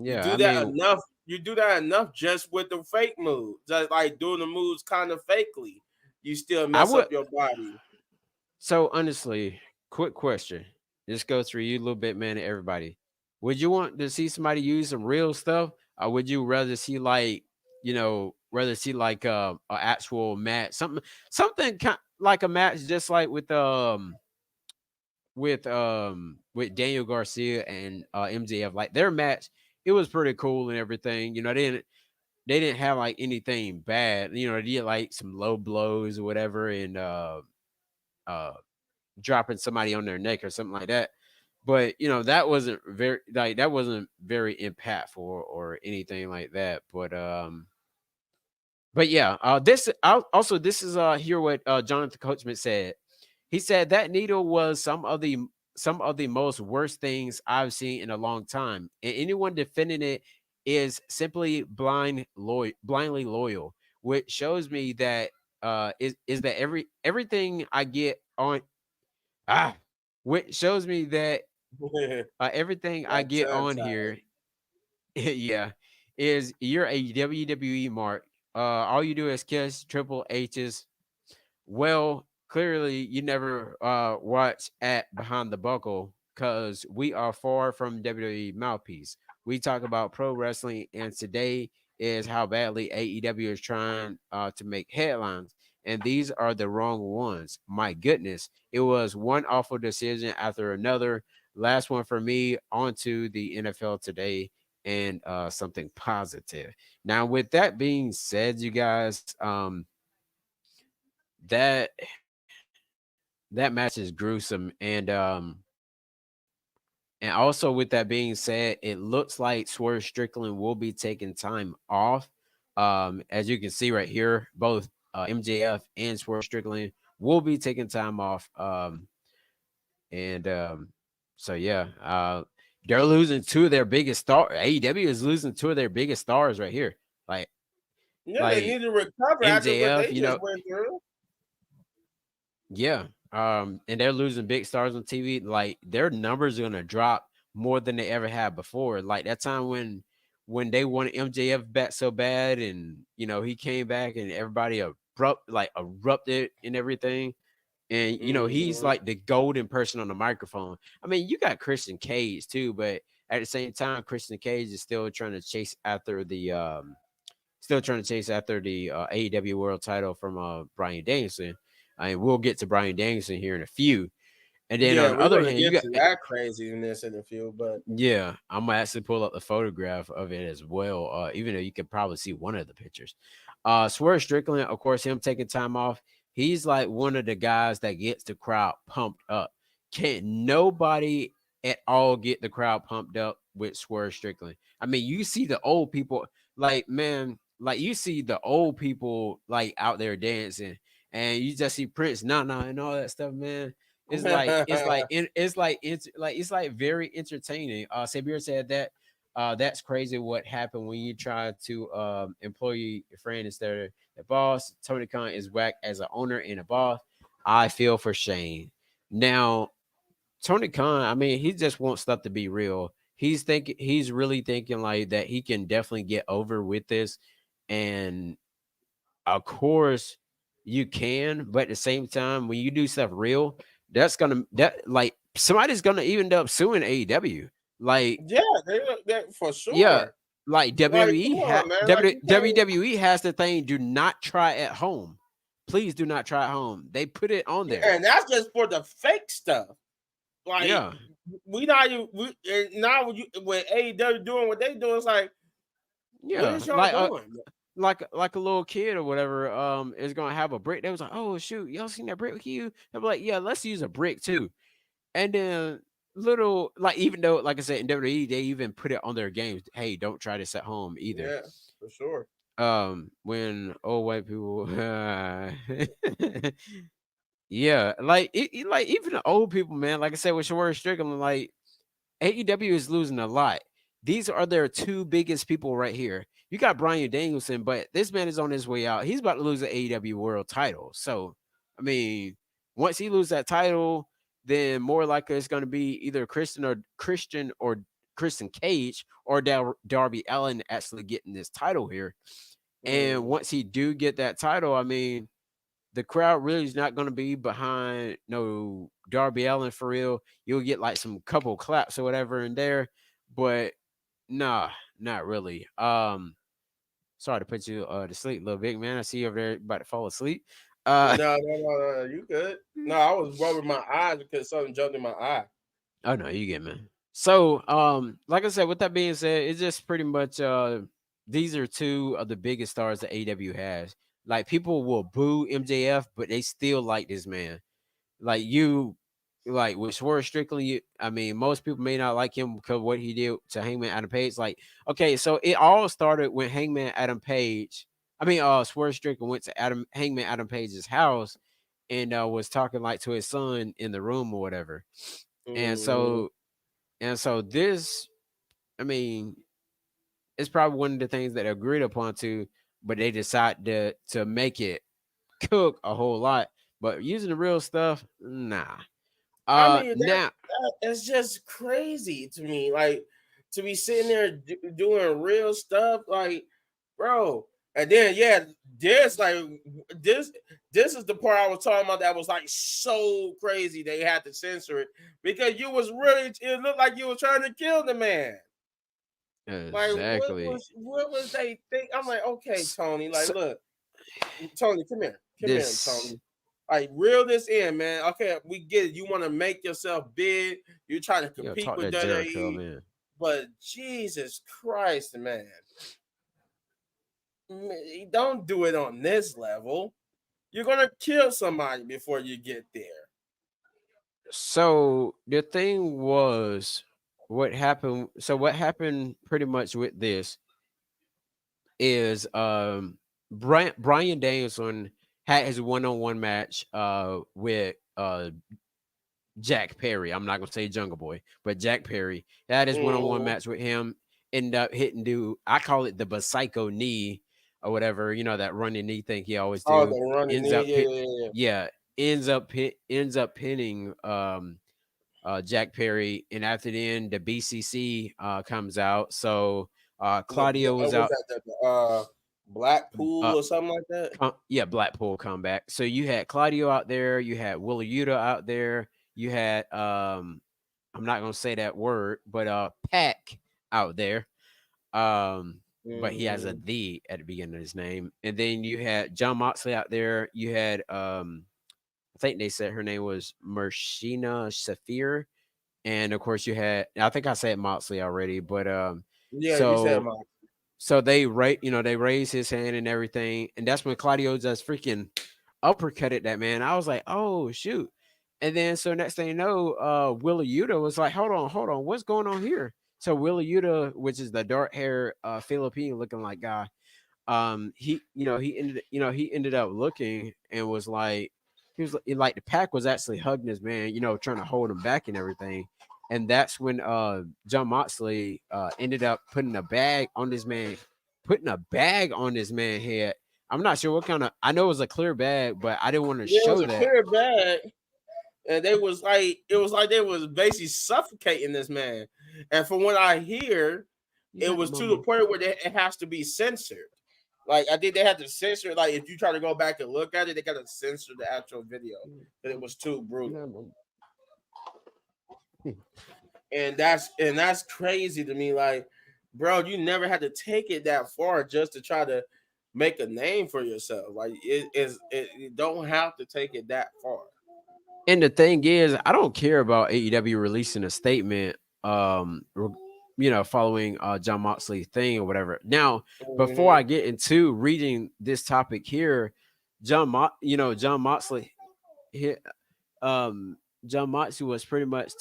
You yeah, do I that mean, enough. You do that enough just with the fake moves, just like doing the moves kind of fakely. you still I mess would. up your body. So honestly, quick question. This goes for you a little bit, man, and everybody. Would you want to see somebody use some real stuff, or would you rather see like, rather see like a actual match, something like a match, just like with Daniel Garcia and MJF, like their match, it was pretty cool and everything. They didn't have like anything bad. They did like some low blows or whatever, and uh dropping somebody on their neck or something like that. But that wasn't very impactful or anything like that. But yeah, also this is here what Jonathan Coachman said. He said that needle was some of the most worst things I've seen in a long time, and anyone defending it is simply blindly loyal, which shows me that is that everything I get on ah, which shows me that everything I That get tongue on tied. here, yeah, is you're a WWE mark. All you do is kiss Triple H's. Well, clearly you never watch at Behind the Buckle, because we are far from WWE mouthpiece. We talk about pro wrestling, and today is how badly AEW is trying to make headlines. And these are the wrong ones. My goodness. It was one awful decision after another. Last one for me, on to the NFL today, and something positive. Now, with that being said, you guys, that that match is gruesome, and also with that being said, it looks like Swerve Strickland will be taking time off. As you can see right here, both MJF and Swerve Strickland will be taking time off. And So yeah, they're losing two of their biggest stars. AEW is losing two of their biggest stars right here. Like Yeah, they like need to recover after what MJF, they just went through. yeah. And they're losing big stars on TV. Like their numbers are gonna drop more than they ever had before. Like that time when they wanted MJF back so bad, and he came back and everybody erupted and everything. And he's Hmm. like the golden person on the microphone. I mean, you got Christian Cage too, but at the same time, Christian Cage is still trying to chase after the AEW World Title from Brian Danielson. And we'll get to Brian Danielson here in a few. And then on Yeah, the we're other gonna hand, you get got to that craziness in a few, but yeah, I'm gonna actually pull up the photograph of it as well. Even though you can probably see one of the pictures. Swerve Strickland, of course, him taking time off. He's like one of the guys that gets the crowd pumped up. Can't nobody at all get the crowd pumped up with Swerve Strickland. I mean, you see the old people, like man, like you see the old people like out there dancing, and you just see Prince, and all that stuff, man. It's like very entertaining. Sabir said that that's crazy what happened when you try to employ your friend instead of the boss. Tony Khan is whack as an owner and a boss. I feel for Shane. Now, Tony Khan, I mean, he just wants stuff to be real. He's really thinking like that he can definitely get over with this. And of course, you can, but at the same time, when you do stuff real, that like somebody's gonna even end up suing AEW. Like, yeah, they for yeah, sure. like Like, come on, man. Like you can't. WWE has the thing. Do not try at home. Please do not try at home. They put it on Yeah, there. and that's just for the fake stuff. Like Yeah, we not even and now when AEW doing what they doing, it's like, what yeah, is y'all doing? like a little kid or whatever is gonna have a brick. They was like, oh shoot, y'all seen that brick with you? They're like, yeah, let's use a brick too. And then little like even though like I said in WWE they even put it on their games. Hey, don't try this at home either. Yeah, for sure. When old white people, yeah, like like even the old people, man. Like I said with Swerve Strickland, like AEW is losing a lot. These are their two biggest people right here. You got Brian Danielson, but this man is on his way out. He's about to lose the AEW World Title. So, I mean, once he loses that title, then more likely it's going to be either Christian or Christian Cage or Darby Allin actually getting this title here. And Mm. once he do get that title, I mean, the crowd really is not going to be behind no Darby Allin for real. You'll get like some couple claps or whatever in there, but nah, not really. Sorry to put you to sleep, little big man. I see you over there about to fall asleep. Uh, No, no, no, no, you good? No, I was rubbing my eyes because something jumped in my eye. oh no, you get me. So, like I said, with that being said, it's just pretty much these are two of the biggest stars that AEW has. Like people will boo MJF, but they still like this man. Like you, like with Swerve Strickland, I mean, most people may not like him because what he did to Hangman Adam Page. Like, okay, so it all started when Hangman Adam Page, Swerve Strickland went to Hangman Adam Page's house and was talking like to his son in the room or whatever. And Hmm. so, and so this, I mean, it's probably one of the things that they agreed upon to, but they decided to make it cook a whole lot. But using the real stuff, nah. I mean, Now, that's just crazy to me. Like to be sitting there doing real stuff, like, bro. And then yeah, this like this this is the part I was talking about that was like so crazy they had to censor it because you was really it looked like you were trying to kill the man. Like exactly. what was they think? I'm like, okay, S- Tony, like So, look, Tony, come here, this, Tony. Like reel this in, man. Okay, we get it. You want to make yourself big. You're trying to compete talk with that Jericho, WWE, man. but Jesus Christ, man, don't do it on this level. You're gonna kill somebody before you get there. So the thing was, what happened? So what happened pretty much with this is Brian Danielson had his one-on-one match with Jack Perry. I'm not gonna say Jungle Boy, but Jack Perry. That is one-on-one Mm-hmm. match with him. Ended up hitting do I call it the psycho knee or whatever, that running knee thing he always Oh, do. the running Ends knee, up yeah, pit yeah, yeah. yeah, ends up pinning Jack Perry, and after the end the BCC comes out. So Claudio was Was out. that the Blackpool Uh, or something like that? yeah, Blackpool comeback. So you had Claudio out there, you had Willa Yuta out there, you had I'm not gonna say that word, but Pack out there. But he has a Mm-hmm. the at the beginning of his name. And then you had John Moxley out there. You had I think they said her name was Mershina Safir. And of course you had I think I said Moxley already, but Yeah, you said so my. they raise his hand and everything, and that's when Claudio just freaking uppercutted that man. I was like, oh shoot. And then so next thing you know, Willa Yuta was like, hold on, what's going on here? So Willa Yuta, which is the dark hair Philippine looking like guy, he ended up looking and was like, he was like the Pack was actually hugging this man, trying to hold him back and everything. And that's when John Moxley ended up putting a bag on this man head. I'm not sure what kind of, I know it was a clear bag, but I didn't want to Yeah, it was show a that. clear bag, and they was like, it was like they was basically suffocating this man. And from what I hear, You it got the was to the mama. point where it has to be censored. Like I think they had to censor it. Like if you try to go back and look at it, they got to censor the actual video because it was too You brutal. got the mama. And that's crazy to me. Like, bro, you never had to take it that far just to try to make a name for yourself. Like you don't have to take it that far. And the thing is, I don't care about AEW releasing a statement, following John Moxley's thing or whatever. Now, before I Hmm. get into reading this topic here, John Moxley, he, um, John Moxley was pretty much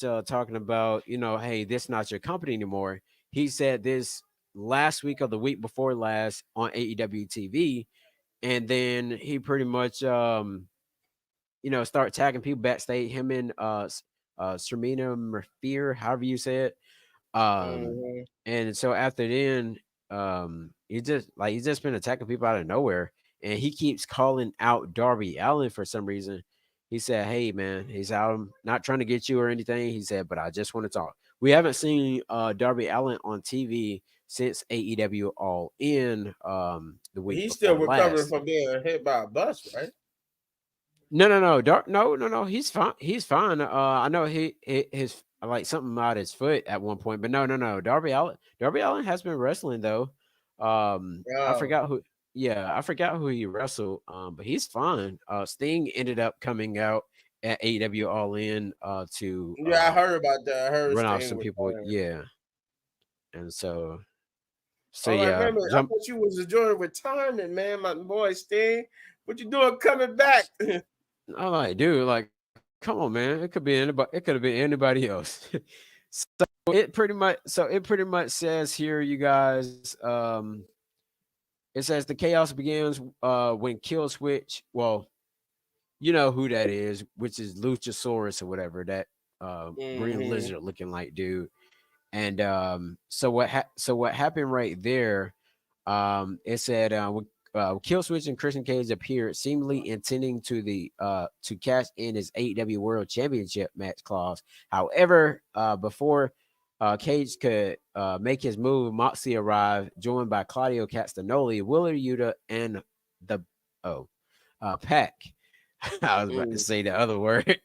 talking about, hey, this is not your company anymore. He said this last week or the week before last on AEW TV, and then he pretty much start tagging people backstage. Him and Serena Mercier, however you say it. Hmm. And so after then, he's just been attacking people out of nowhere, and he keeps calling out Darby Allen for some reason. He said, "Hey man," he's out. I'm not trying to get you or anything. He said, "But I just want to talk." We haven't seen Darby Allen on TV since AEW All In the week He's still before recovering last. from being hit by a bus, right? No, no, no, no. He's fine. He's fine. I know his like something out his foot at one point, but no, no, no. Darby Allen has been wrestling though. I Yeah, forgot who. Yeah, I forgot who he wrestled. But he's fine. Sting ended up coming out at AEW All In to yeah, I heard about that. I heard run off Sting some was people. there. Yeah, and so I'm like, yeah, man, I jump. thought you was enjoying retirement, man. My boy Sting, what you doing coming back? I'm like, dude, like, come on, man. It could be anybody. It could have been anybody else. It pretty much says here, you guys. It says the chaos begins when Kill Switch. Well, you know who that is, which is Luchasaurus or whatever, that green hmm lizard looking like dude. And so what happened right there? It said when Killswitch and Christian Cage appeared, seemingly intending to cash in his AEW World Championship match clause. However, before Cage could make his move, Moxley arrived, joined by Claudio Castagnoli, Willer Yuta, and the oh Pack. I was about to mm say the other word.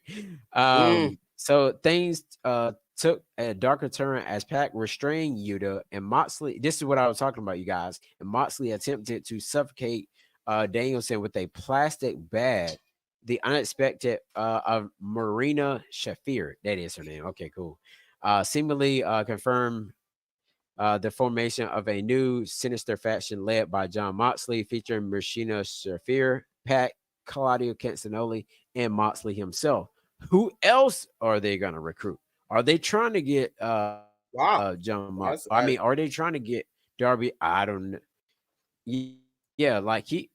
mm So things took a darker turn as Pac restrained Yuta and Moxley. This is what I was talking about, you guys. And Moxley attempted to suffocate Danielson with a plastic bag. The unexpected of Marina Shafir. That is her name. Okay, cool. Seemingly confirmed the formation of a new sinister faction led by John Moxley, featuring Marina Shafir, Pat, Claudio Canzanoli, and Moxley himself. Who else are they going to recruit? Are they trying to get Wow, John I that's mean, are they trying to get Darby? I don't know. Yeah, like he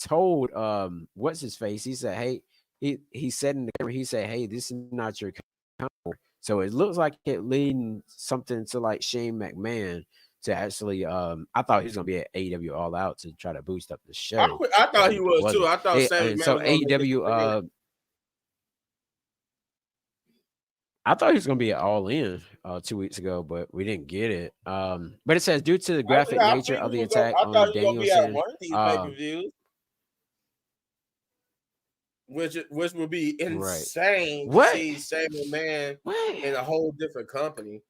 told what's his face? He said, "Hey," he said in the camera, he said, "Hey, this is not your company." So it looks like it leading something to like Shane McMahon to actually I thought he was gonna be at AEW All Out to try to boost up the show, I but thought he he was too. wasn't. I thought Sammy And Man so was gonna make his AEW career. I thought he was gonna be at All In 2 weeks ago, but we didn't get it. But it says due to the graphic I nature think of he the was gonna, attack I thought on he was gonna be at Danielson, one of these pay per views, which would be right? insane to What? see Sammy Man What? in a whole different company.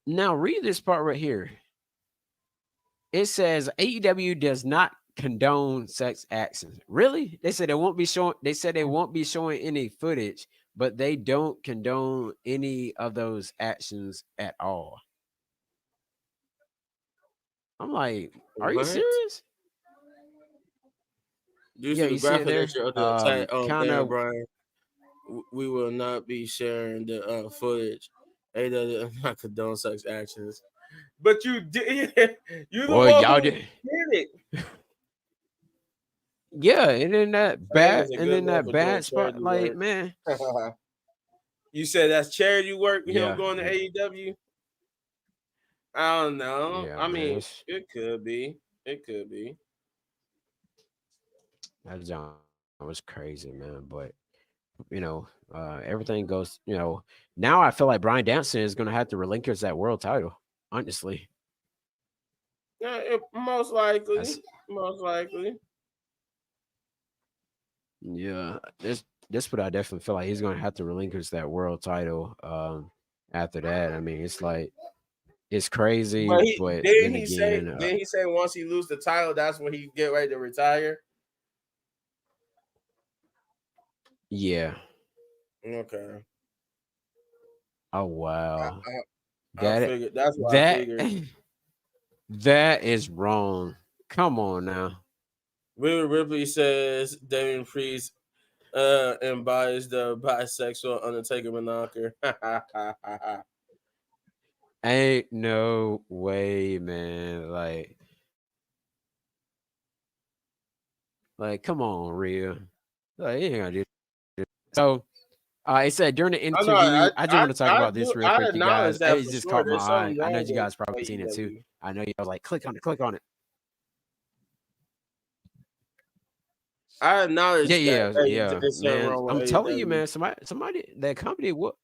Now read this part right here. It says AEW does not condone sex actions. Really? They said they won't be showing. They said they won't be showing any footage, but they don't condone any of those actions at all. I'm like, are you What? serious? Due Yeah, to the you see it graphic there. nature of the attack on Kind Daniel of. Bryan, we will not be sharing the footage. AW not condone sex actions. But you did. You the Well, one y'all who did. did it. Yeah, Fame is a good and in one that for doing bad spot, charity like work. man, You said that's charity work. Him yeah, going to AEW. I don't know. yeah, I man, mean, it could be. It could be. that John was crazy, man. But everything goes. Now I feel like Brian Danson is gonna have to relinquish that world title. Honestly, Yeah, most likely. that's Most likely. yeah. This what I definitely feel like he's gonna have to relinquish that world title. After that, I mean, it's like it's crazy, But he but didn't then he say again, didn't he say once he lose the title, that's when he get ready to retire? yeah. Okay. Oh I, wow, I that figured that's what I that figured. that is wrong. Come on now. Rhea Ripley says Damien Priest embodies the bisexual Undertaker moniker. Ain't no way, man. Like, come on, Rhea. Like, you ain't gonna do. So, it said during the I know. interview, I just want to talk I about do. this real I quick, you guys. acknowledge that It for just sure. caught my There's eye. something I know wrong you with guys probably seen it too. AEW. I know you was like, click on it, click on it. I Yeah, acknowledge that yeah, hey, yeah, there's something man. wrong with I'm telling you, AEW. man. That company. What?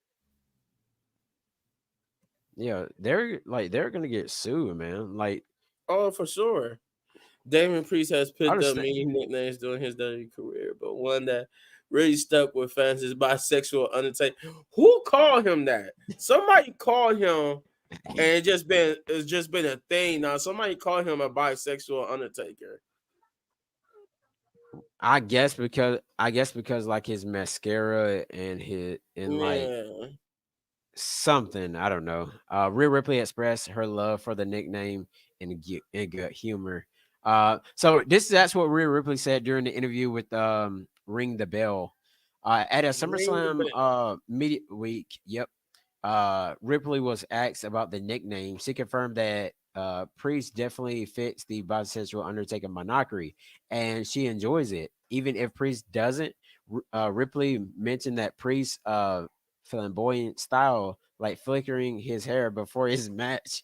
Yeah, they're gonna get sued, man. Like, Oh, for sure. Damon Priest has picked up understand. many nicknames during his WWE career, but one that really stuck with fans is bisexual Undertaker. Who called him that? Somebody called him, and it's just been a thing now. Somebody called him a bisexual Undertaker. I guess because like his mascara and his and like Yeah, something, I don't know. Rhea Ripley expressed her love for the nickname in good humor. So that's what Rhea Ripley said during the interview with Ring the Bell. At a ring the SummerSlam bell. media week. Yep. Ripley was asked about the nickname. She confirmed that Priest definitely fits the bisexual Undertaker monarchy, and she enjoys it. Even if Priest doesn't, Ripley mentioned that Priest flamboyant style, like flickering his hair before his match,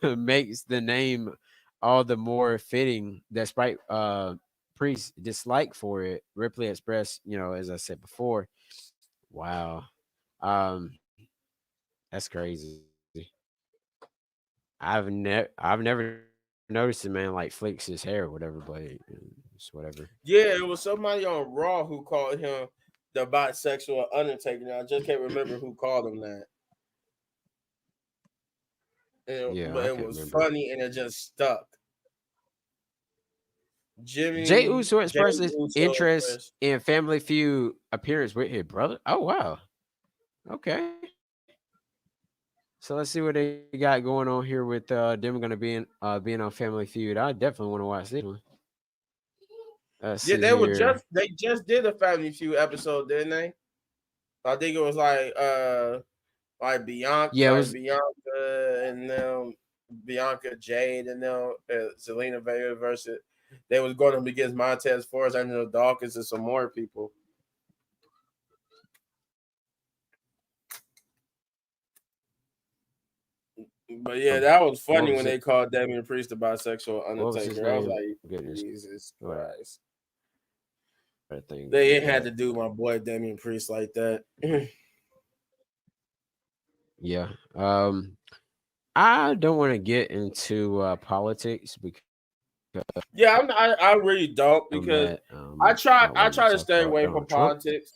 makes the name all the more fitting. Despite Priest's dislike for it, Ripley expressed, as I said before, wow, that's crazy. I've never noticed a man like flicks his hair or whatever, but it's whatever. Yeah, it was somebody on Raw who called him the bisexual Undertaker. Now, I just can't remember who called him that. Yeah, But I it can't was remember. funny and it just stuck. Jay Jimmy Uso Jay expresses Uso interest expressed. in Family Feud appearance with his brother. Oh wow, okay. So let's see what they got going on here with them going to being on Family Feud. I definitely want to watch this one. Let's see Yeah, here. they just did a Family Feud episode, didn't they? I think it was Yeah, it was. Bianca and them, Bianca Jade and them, Zelina Vega versus. They was going up against Montez Ford and the Dawkins and some more people. But yeah, that was What funny was when it? they called Damian Priest the bisexual What was his Undertaker. I was name? like, Goodness. Jesus Hold on, Christ. I gotta think They about ain't had that. to do my boy Damian Priest like that. Yeah. I don't want to get into politics because Yeah, I really don't on because that. Not I wanting to try to talk stay about away Donald from Trump. politics.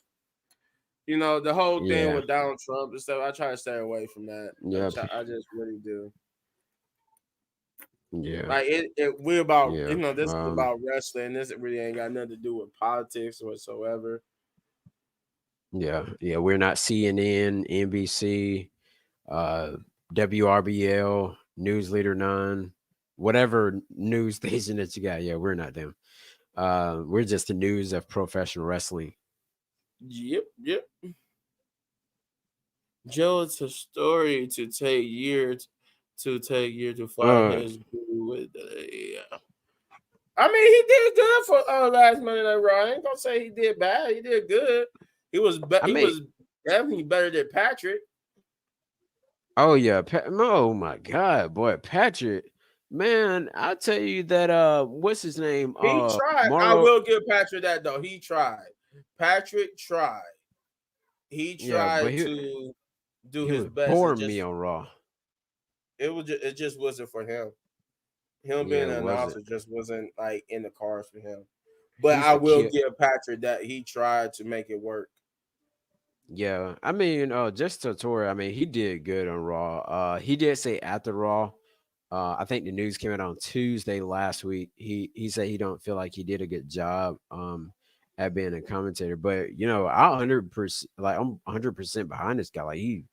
You know, the whole thing Yeah. with Donald Trump and stuff. I try to stay away from that. Yeah. I just really do. Yeah. Like we about Yeah. this is about wrestling. This really ain't got nothing to do with politics whatsoever. Yeah. Yeah. We're not CNN, NBC, uh, WRBL, News Leader 9, whatever news station that you got. Yeah, we're not them. We're just the news of professional wrestling. Yep, yep. Joe, it's a story to take years to find Uh, his groove with. Yeah. I mean, he did good for last Monday Night Raw. I ain't gonna say he did bad. He did good. I He mean, was definitely better than Patrick. oh yeah, oh my God, boy, Patrick, man, I tell you that what's his name? He tried. I Mauro. will give Patrick that though. He tried. Patrick tried. He Yeah, but tried to do he his was best. boring me on Raw. It just wasn't for him. Him Yeah, being it an wasn't. announcer just wasn't like in the cards for him. But He used I to will kill. give Patrick that he tried to make it work. Yeah, I mean, just Tori. I mean, he did good on Raw. He did say after Raw. I think the news came out on Tuesday last week. He said he don't feel like he did a good job at being a commentator. But I 100% like I'm 100% behind this guy. Like he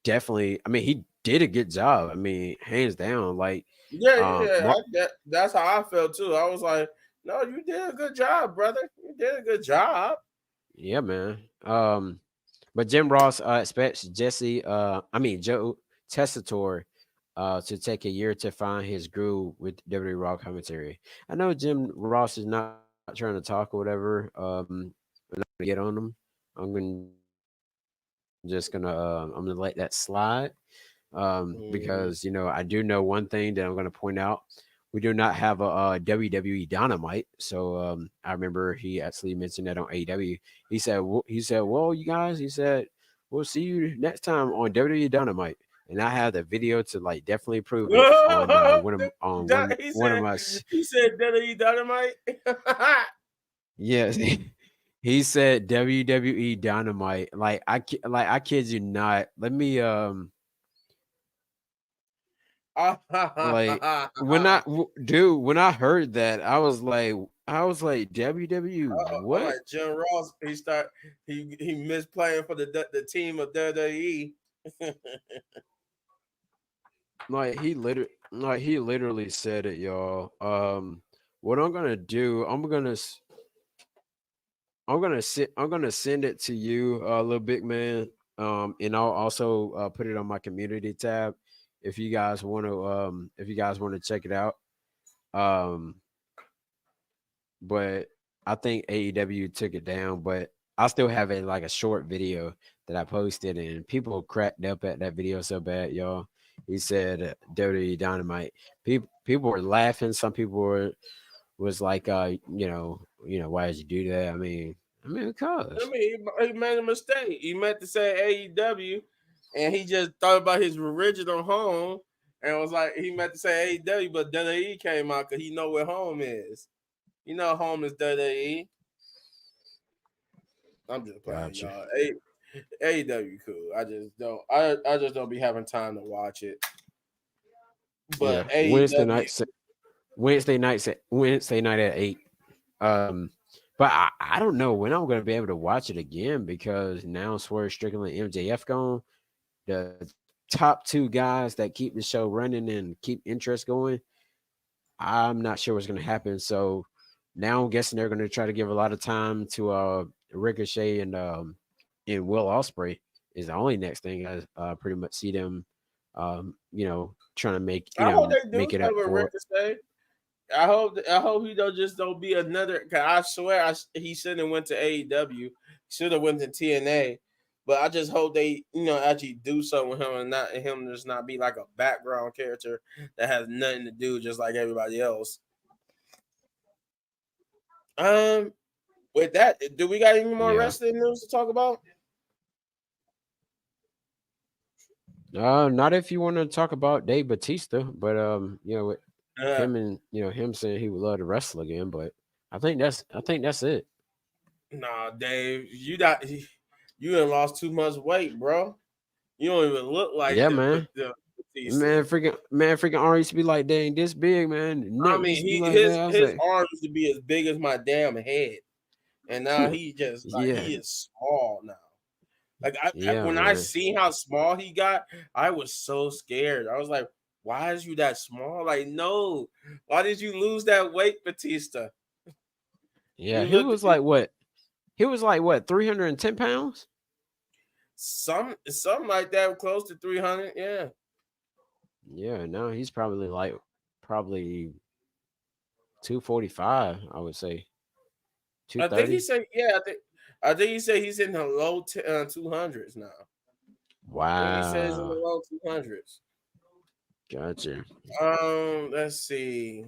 definitely. I mean, he did a good job. I mean, hands down. Like, Yeah, um, yeah. Mar- That's how I felt too. I was like, no, you did a good job, brother. You did a good job. yeah, man. But Jim Ross expects Joe Tessitore to take a year to find his groove with WWE Raw commentary. I know Jim Ross is not trying to talk or whatever. I'm not gonna get on him. I'm just gonna let that slide. Mm. Because I do know one thing that I'm gonna point out. We do not have a WWE Dynamite. So I remember he actually mentioned that on AEW. He said, well, you guys, he said, we'll see you next time on WWE Dynamite. and I have the video to like definitely prove it on He one of said, my WWE Dynamite. yes. He said WWE Dynamite. Like I kid you not. Let me like dude, when I heard that, I was like WWE I'm what? like Jim Ross. He missed playing for the team of WWE. He literally said it, y'all. What I'm gonna do, I'm gonna send it to you, little big man. And I'll also put it on my community tab if you guys want to check it out. Um, but I think AEW took it down, but I still have it like a short video that I posted, and people cracked up at that video so bad, y'all. He said "Dirty Dynamite." People were laughing. Some people was like, why did you do that? I Because mean, he made a mistake. He meant to say AEW, and he just thought about his original home, and was like, he meant to say AEW, but WWE came out because he know where home is. You know, home is WWE. I'm just playing, gotcha. y'all. AEW cool. I just don't be having time to watch it. But Yeah, AEW, Wednesday night at 8. Um, but I don't know when I'm gonna be able to watch it again because now Swerve Strickland and MJF gone. The top two guys that keep the show running and keep interest going. I'm not sure what's gonna happen. So now I'm guessing they're gonna try to give a lot of time to Ricochet and Will Ospreay is the only next thing I pretty much see them trying to I hope they do make it something up with for. Ricochet. I hope he don't just don't be another. Cause I swear he shouldn't have went to AEW. Should have went to TNA. But I just hope they actually do something with him and not him just not be like a background character that has nothing to do just like everybody else. Um, with that, do we got any more Yeah. wrestling news to talk about? Not if you want to talk about Dave Batista, but with Uh, him saying he would love to wrestle again, but I think that's it. nah, Dave, you done lost too much weight, bro. You don't even look like Yeah, man. the Batista. Man, freaking arm used to be like, dang, this big, man. The I neck mean, used to be he like his that. I was his like, arms used to be as big as my damn head, and now he just like yeah, he is small now. Like yeah, when I man. seen how small he got, I was so scared. I was like, "Why is you that small? Like, no, why did you lose that weight, Batista? Yeah, You looked he was like what, 310 pounds? something like that, close to 300. Yeah, Yeah, no, he's probably 245, I would say. I think he 230. said. Yeah, I think he said he's in the low 200s now. I think he says in the Wow. low 200s. Gotcha. Let's see.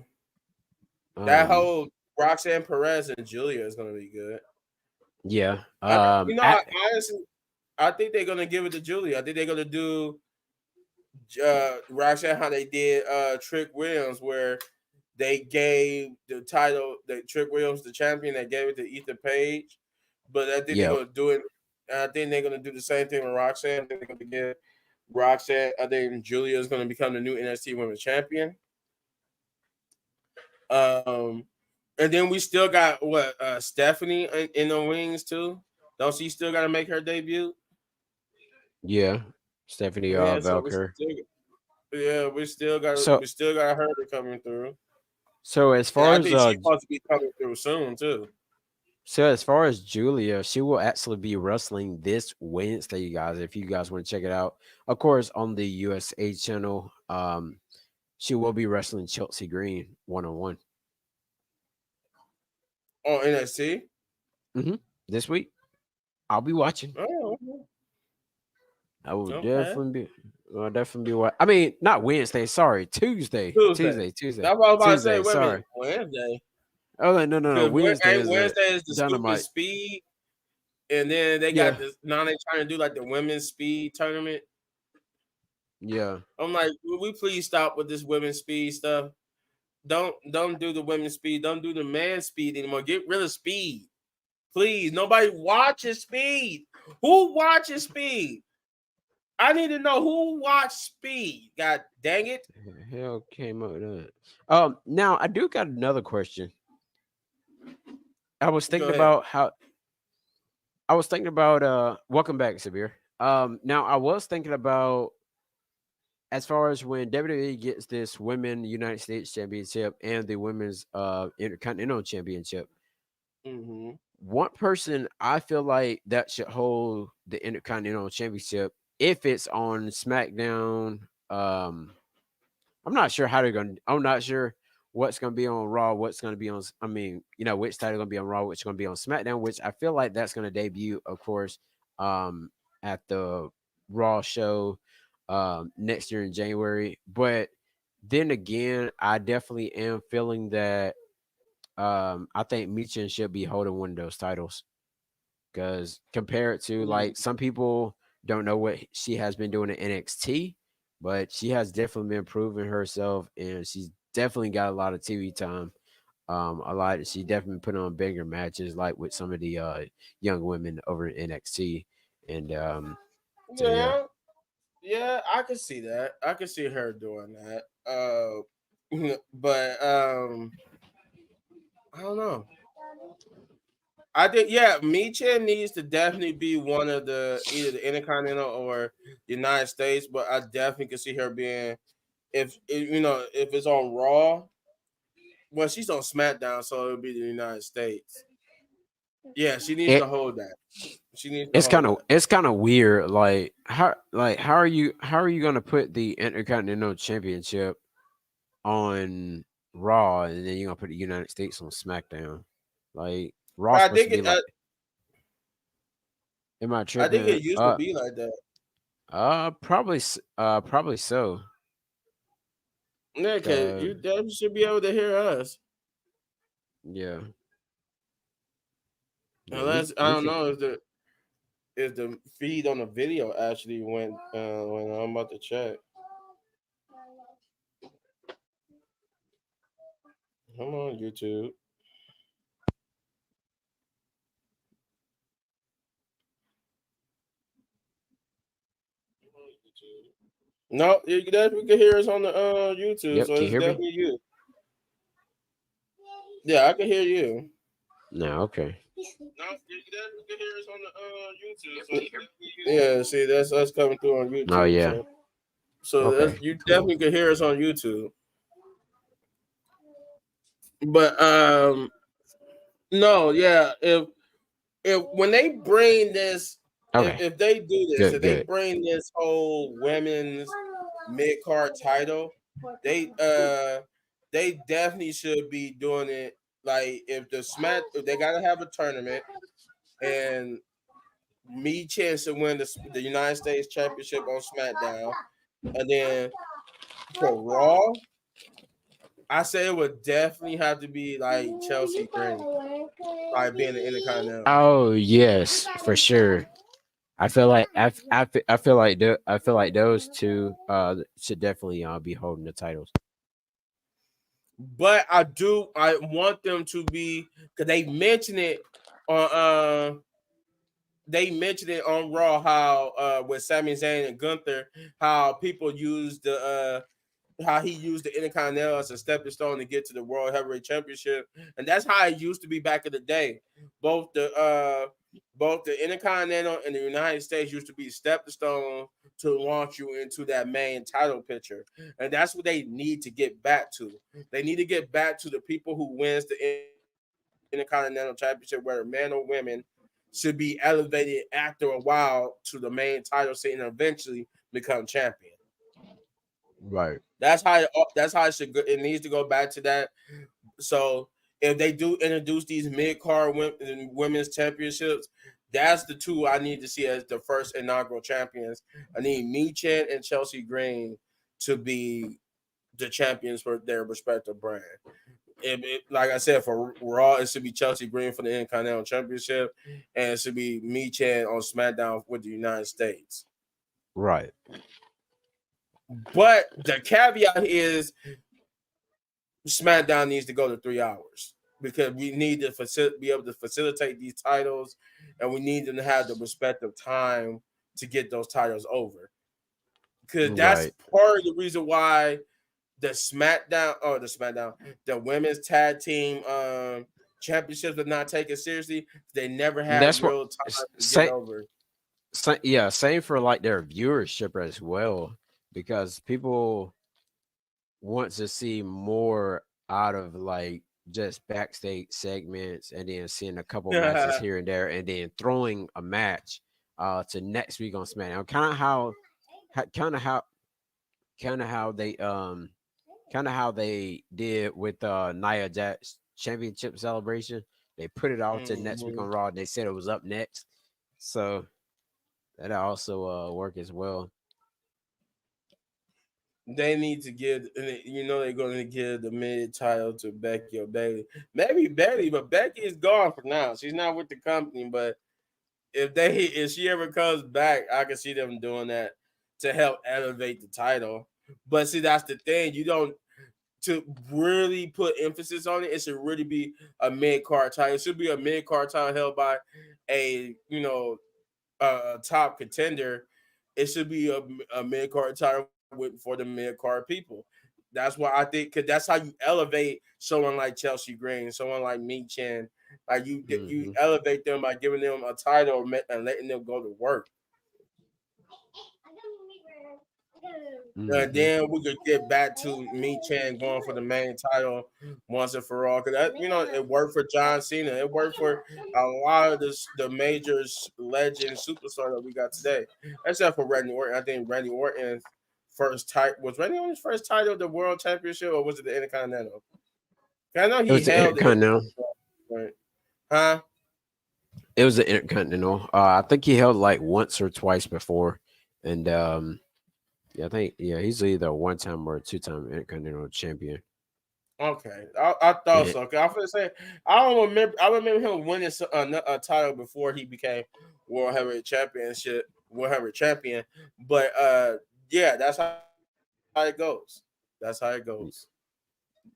That Um, whole Roxanne Perez and Julia is gonna be good. yeah. I honestly, I think they're gonna give it to Julia. I think they're gonna do Roxanne how they did Trick Williams, where they gave the title, the Trick Williams, the champion, they gave it to Ethan Page. But I think they're Yep. gonna do it. I think they're gonna do the same thing with Roxanne. I think they're gonna give Roxanne. I think Julia is gonna become the new NXT Women's Champion. Um, and then we still got what Stephanie in the wings too. Don't she still got to make her debut? Yeah. Stephanie Yeah, so Velker. we So still got her coming through, so as and far I as think she's supposed to be coming through soon too. Julia, she will actually be wrestling this Wednesday, you guys. If you guys want to check it out, of course, on the USA channel. She will be wrestling Chelsea Green 1-on-1. On NXT. This week. I'll be watching. Oh, I will okay. definitely be what I mean, not Wednesday, sorry, Tuesday. Tuesday. Tuesday, Tuesday, That's what I was about to say. Tuesday, Wait a minute, sorry. Wednesday. Oh no, Because Wednesday is a Wednesday is the stupid dynamite. speed, and then they got Yeah. this. Now they trying to do like the women's speed tournament. Yeah. I'm like, will we please stop with this women's speed stuff? Don't do the women's speed. Don't do the man speed anymore. Get rid of speed, please. Nobody watches speed. Who watches speed? I need to know who watched speed. God dang it! Hell came up with that. Now I do got another question. I was Go thinking ahead. about how I was thinking about welcome back, Sabir. Now I was thinking about as far as when WWE gets this women United States Championship and the women's Intercontinental Championship, Mm-hmm. one person I feel like that should hold the Intercontinental Championship if it's on SmackDown. I'm not sure how they're going to I'm not sure what's going to be on Raw, what's going to be on I mean, which title going to be on Raw, which going to be on SmackDown, which I feel like that's going to debut of course at the Raw show next year in January. But then again, I definitely am feeling that I think Michin should be holding one of those titles because compared to like some people don't know what she has been doing in NXT, but she has definitely been proving herself, and she's definitely got a lot of TV time. A lot. She definitely put on bigger matches, like with some of the young women over in NXT, and so yeah, Yeah, yeah, I can see that. I can see her doing that. But I don't know. I think yeah, Michin needs to definitely be one of the either the Intercontinental or United States, but I definitely can see her being if it's on Raw. Well, she's on SmackDown, so it'll be the United States. Yeah, she needs it to hold that. She needs to it's hold kind of that. it's kind of weird. How are you gonna put the Intercontinental Championship on Raw, and then you're gonna put the United States on SmackDown. Like Raw's I supposed to think be it. like, am I I think tripping? it used to be like that. Probably so. Yeah, cause Cause you definitely should be able to hear us. yeah, yeah, Unless I we don't can. know if the feed on the video actually went when I'm about to check. Come on, YouTube. No, you definitely can hear us on the YouTube, Yep, so can you it's hear me? definitely you. Yeah, I can hear you. No, okay. No, you definitely can hear us on the YouTube, so it's definitely you. Yeah, see, that's us coming through on Oh YouTube. yeah. So Okay. you Cool. definitely can hear us on YouTube. But no, yeah, if when they bring this, Okay. if they do this, Good. if they Good. bring this whole women's mid card title, they they definitely should be doing it. Like if they gotta have a tournament and me chance to win the United States Championship on SmackDown, and then for Raw, I say it would definitely have to be like Chelsea Green, like being the Intercontinental. Oh yes, for sure. I feel like those two should definitely be holding the titles. But I want them to be because on they mentioned it on Raw how with Sami Zayn and Gunther how people use the how he used the Intercontinental as a stepping stone to get to the World Heavyweight Championship, and that's how it used to be back in the day. Both the uh, both the Intercontinental and the United States used to be stepping stone to launch you into that main title picture, and that's what they need to get back to. They need to get back to the people who wins the Intercontinental Championship, whether man or women, should be elevated after a while to the main title scene and eventually become champion. Right. That's how it should go. It needs to go back to that. So if they do introduce these mid card women's championships, that's the two I need to see as the first inaugural champions. I need Michin and Chelsea Green to be the champions for their respective brand. Like I said, for Raw, it should be Chelsea Green for the Intercontinental Championship, and it should be Michin on SmackDown with the United States. Right. But the caveat is SmackDown needs to go to 3 hours because we need to be able to facilitate these titles, and we need them to have the respective time to get those titles over. Because that's Right. part of the reason why the women's tag team championships are not taken seriously. They never And had that's what real time to get same, over. yeah, same for like their viewership as well, because people want to see more out of like just backstage segments and then seeing a couple matches here and there and then throwing a match to next week on SmackDown. Kind of how kind of how they kind of how they did with Nia Jax championship celebration. They put it off to next week Mhm. on Raw. They said it was up next, so that also work as well. They need to give, they're going to give the mid title to Becky or Bailey. Maybe Bailey, but Becky is gone for now. She's not with the company. But if she ever comes back, I can see them doing that to help elevate the title. But see, that's the thing. You don't to really put emphasis on it. It should really be a mid card title. It should be a mid card title held by a top contender. It should be a mid card title for the mid card people. That's why I think because that's how you elevate someone like Chelsea Green, someone like Me Chin. Like you Hmm. elevate them by giving them a title and letting them go to work. And Hmm. then we could get back to Me Chan going for the main title once and for all. Because it worked for John Cena. It worked for a lot of the major legend superstar that we got today, except for Randy Orton. I think Randy Orton's first title was Randy Orton's first title the World Championship, or was it the Intercontinental? 'Cause I know It he was the held the Intercontinental. Intercontinental, right? Huh? It was the Intercontinental. I think he held like once or twice before, and yeah, I think yeah he's either a one time or a two-time Intercontinental champion. Okay, I thought And, so. Cause I was say I don't remember. I remember him winning a title before he became World Heavyweight Champion. But yeah, that's how it goes. That's how it goes.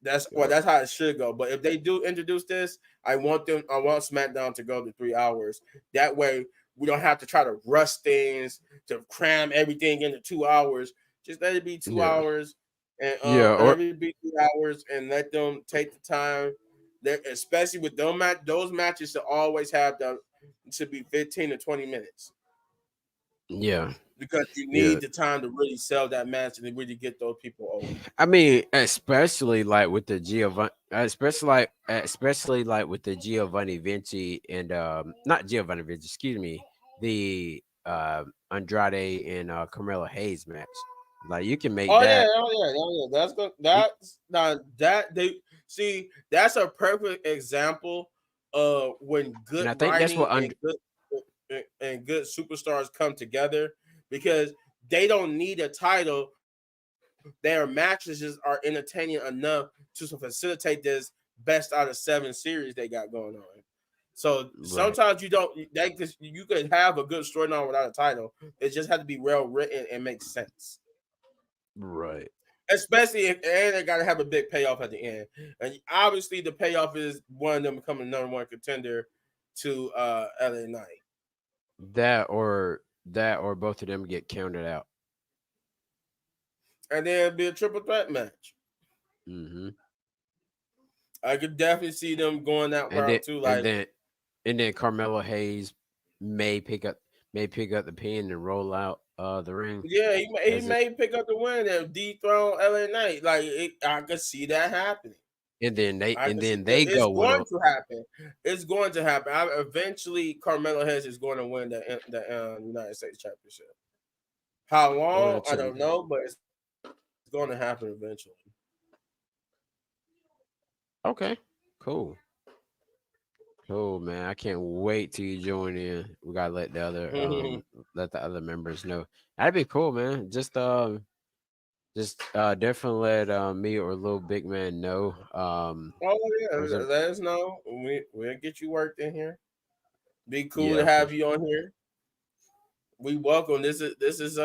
That's how it uh, should go. But if they do introduce this, I want SmackDown to go to 3 hours. That way, we don't have to try to rush things to cram everything into 2 hours. Just let it be two yeah, hours, and yeah, or let it be 3 hours, and let them take the time. That especially with those matches to always have the to be 15 to 20 minutes yeah, because you yeah. need the time to really sell that match and to really get those people over. I mean, especially like with the Giovanni, especially like with the Giovanni Vinci and not Giovanni Vinci, excuse me, the Andrade and Carmelo Hayes match. Like you can make Oh yeah, that, oh yeah, oh yeah. That's good. you, That's now that they see. That's a perfect example of when and good I think that's writing what and good superstars come together because they don't need a title. Their matches just are entertaining enough to facilitate this best out of 7 series they got going on. So right, sometimes you don't that you could have a good storyline without a title. It just has to be well written and make sense. right. Especially if and they gotta have a big payoff at the end. And obviously the payoff is one of them becoming the number one contender to LA Knight. That or both of them get counted out. And then it'd be a triple threat match. Hmm. I could definitely see them going that And then route too. and Like, then and then Carmelo Hayes may pick up the pin and roll out the ring yeah, he as it, may pick up the win and dethrone LA Knight. Like I could see that happening. and then they I and can see then they it's go one going on. to happen. It's going to happen. Eventually, Carmelo Hayes is going to win the United States Championship. How Oh, long? that's I it. don't know, but it's going to happen eventually. Okay, cool, cool, man. I can't wait till you join in. We gotta let the other members know. That'd be cool, man. Just definitely let me or little big man know. Oh yeah, Or some, let us know. We'll get you worked in here. Be cool to yeah, for have you on here. We welcome. This is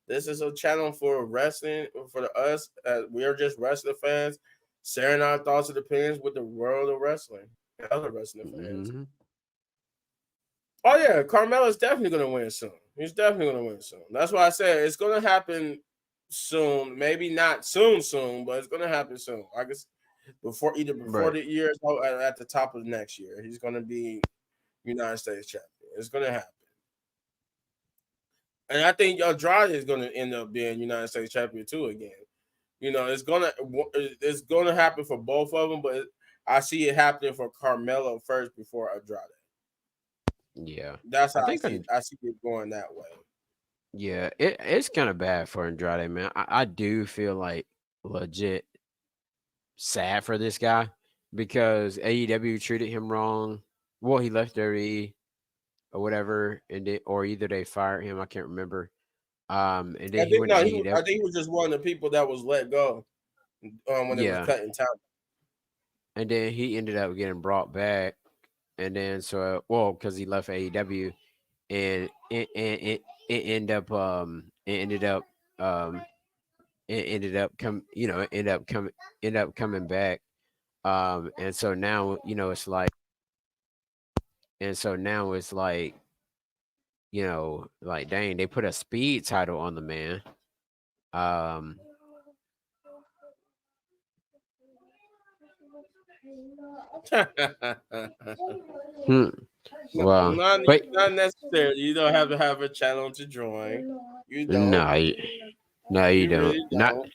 This is a channel for wrestling for us. We are just wrestling fans, sharing our thoughts and opinions with the world of wrestling and other wrestling fans. Hmm. Oh yeah, Carmelo's definitely gonna win soon. He's definitely gonna win soon. That's why I said it's gonna happen soon. Maybe not soon, but it's gonna happen soon. I guess before Right. the year or at the top of next year, he's gonna be United States champion. It's gonna happen. And I think Andrade is going to end up being United States champion too again. It's gonna happen for both of them, but I see it happening for Carmelo first before Andrade. Yeah. That's I how I think see it. I see it going that way. yeah, it's kind of bad for Andrade, man. I do feel like legit sad for this guy because AEW treated him wrong. Well, he left WWE or whatever, and or either they fired him. I can't remember. And then I he think went to no, I AEW. think he was just one of the people that was let go when they was Yeah, cutting time. and then he ended up getting brought back, and then so well because he left AEW, and it ended up um it ended up come you know it ended up coming back. And so now it's like and so now it's like like dang, they put a speed title on the man. Um, hmm, No, well, but not necessarily. You don't have to have a channel to join. You don't. no, no, you You don't. really Not. don't.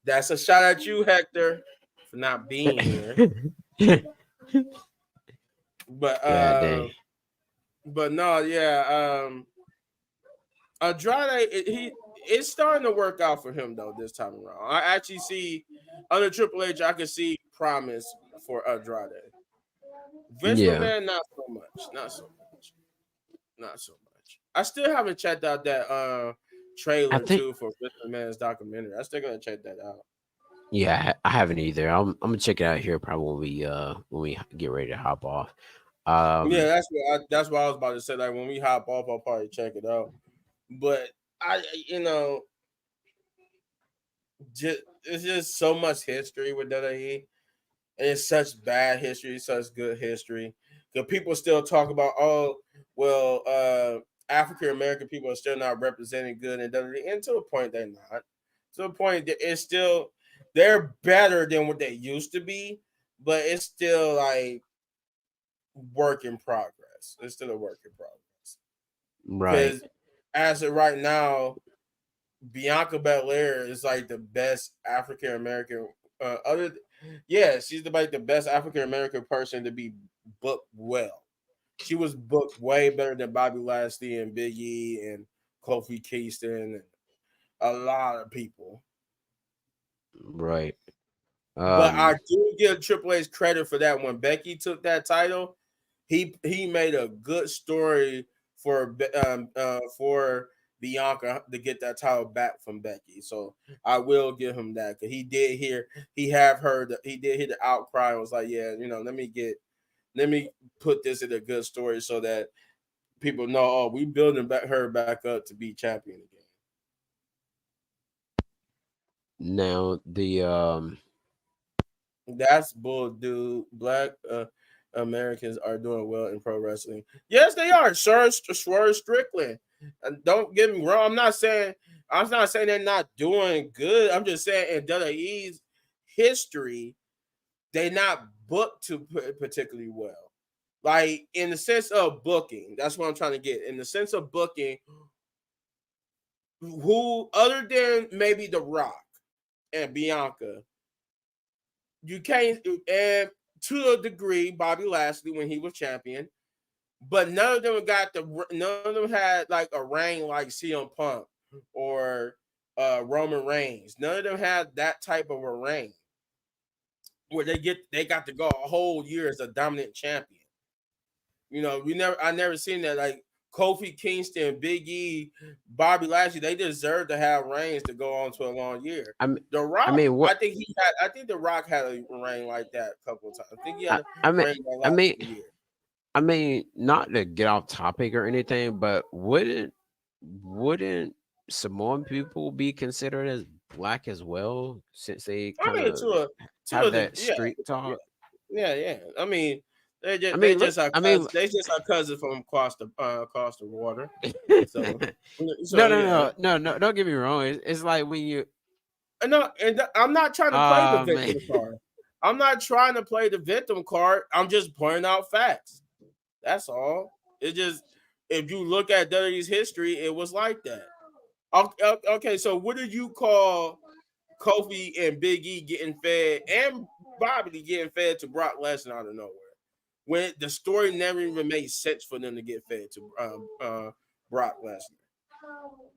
That's a shot at you, Hector, for not being here. But God dang. no, yeah. Andrade, it's starting to work out for him though this time around. I actually see under Triple H, I can see promise for Andrade. Vince Yeah, McMahon, not so much, not so much. I still haven't checked out that I trailer think. too for Vince McMahon's documentary. I still gonna check that out. Yeah, I haven't either. I'm gonna check it out here probably when we get ready to hop off. Yeah, Um, that's what I was about to say. Like when we hop off, I'll probably check it out. But I, you know, it's just so much history with WWE. And it's such bad history, such good history. Because people still talk about, oh, well, African American people are still not represented good in WWE. And to a point, they're not. To a point, that it's still they're better than what they used to be, but it's still like work in progress. It's still a work in progress. right, Because as of right now, Bianca Belair is like the best African American. Yeah, she's like the best African American person to be booked well. She was booked way better than Bobby Lashley and Big E and Kofi Kingston and a lot of people. right. But I Um, do give Triple H credit for that. When Becky took that title, he made a good story for Bianca to get that title back from Becky. So I will give him that because he did hear the outcry and was like, yeah, let me put this in a good story so that people know, oh, we building her back up to be champion again. now That's bull, dude. Black Americans are doing well in pro wrestling. Yes, they are. Swerve Strickland. And don't get me wrong. I'm not saying they're not doing good. I'm just saying in WWE's history, they not booked too particularly well. Like in the sense of booking, that's what I'm trying to get. In the sense of booking, who other than maybe The Rock and Bianca, you can't and to a degree Bobby Lashley when he was champion, but none of them had like a reign like CM Punk or Roman Reigns. None of them had that type of a reign where they got to go a whole year as a dominant champion. I never seen that. Like Kofi Kingston, Big E, Bobby Lashley, they deserve to have reigns to go on to a long year. I mean, The I Rock, mean what I think The Rock had a reign like that a couple of times. I think he I, had a I mean reign that I lasted mean a year. I mean not to get off topic or anything, but wouldn't Samoan people be considered as black as well, since they I kind mean, of to have a that yeah, street yeah, talk? yeah, yeah. I mean, I they mean, look, just are I mean, cousins. They just are cousins from across the water. So no, no, yeah. no, no, no. Don't get me wrong. It's like when you, No, I'm not trying to play the man. victim card. I'm not trying to play the victim card. I'm just pointing out facts. That's all. It just if you look at WWE's history, it was like that. Okay, so what do you call Kofi and Big E getting fed and Bobby getting fed to Brock Lesnar out of nowhere? When the story never even made sense for them to get fed to Brock Lesnar.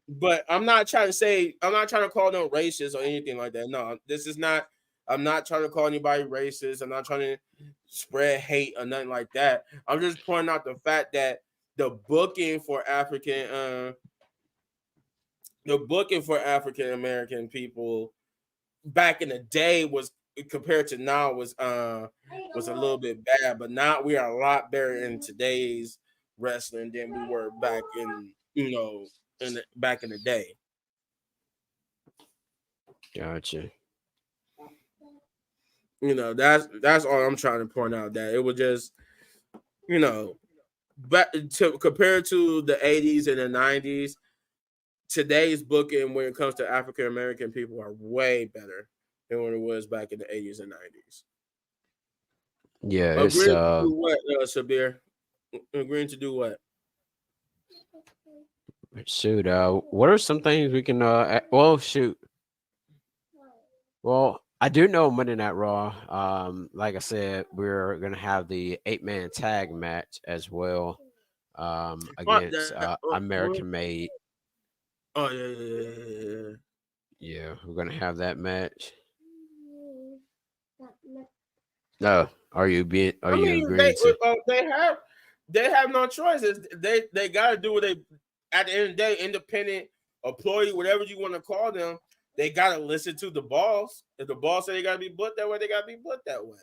But I'm not trying to call them racist or anything like that. No, this is not. I'm not trying to call anybody racist. I'm not trying to spread hate or nothing like that. I'm just pointing out the fact that the booking for African, the booking for African American people back in the day was compared to now was a little bit bad. But now we are a lot better in today's wrestling than we were back in back in the day. Gotcha. That's all I'm trying to point out. That it was just you know, but to compared to the '80s and the '90s, today's booking when it comes to African American people are way better than when it was back in the '80s and '90s. Yeah, it's Agreeing to do what, Sabir? Agreeing to do what? shoot. What are some things we can? Well, shoot. Well, I do know Monday Night Raw. Like I said, we're gonna have the 8-man tag match as well. What? Against American Made. Oh yeah, yeah, yeah, yeah, yeah. Yeah, we're gonna have that match. No, are I you mean, agreeing to? they have no choices. They got to do what they at the end of the day, independent employee, whatever you want to call them. They got to listen to the boss. If the boss say they got to be booked that way, they got to be booked that way.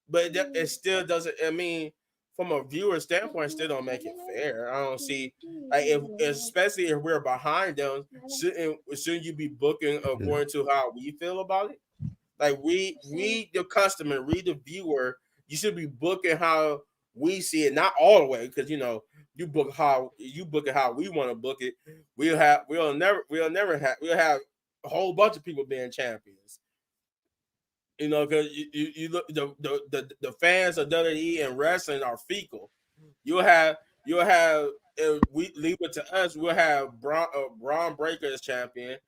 But it still doesn't. I mean, from a viewer standpoint, it still don't make it fair. I don't see like if especially if we're behind them, shouldn't you be booking according to how we feel about it? Like we the customer, read the viewer. You should be booking how we see it, not all the way, because you book it how we want to book it. We'll have a whole bunch of people being champions. Because you look the fans of WWE and wrestling are fecal. You'll have you'll have if we leave it to us, we'll have Braun Breaker as champion.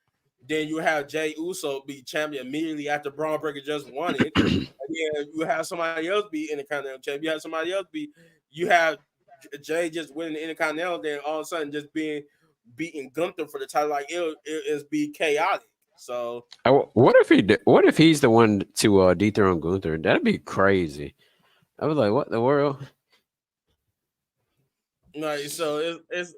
Then you have Jay Uso be champion immediately after Braun Breaker just won it. And then you have somebody else be Intercontinental champion. You have somebody else be you have Jay just winning the Intercontinental, then all of a sudden just beating Gunther for the title. Like it's be chaotic. So What if what if he's the one to dethrone Gunther? That'd be crazy. I was like, what in the world? it's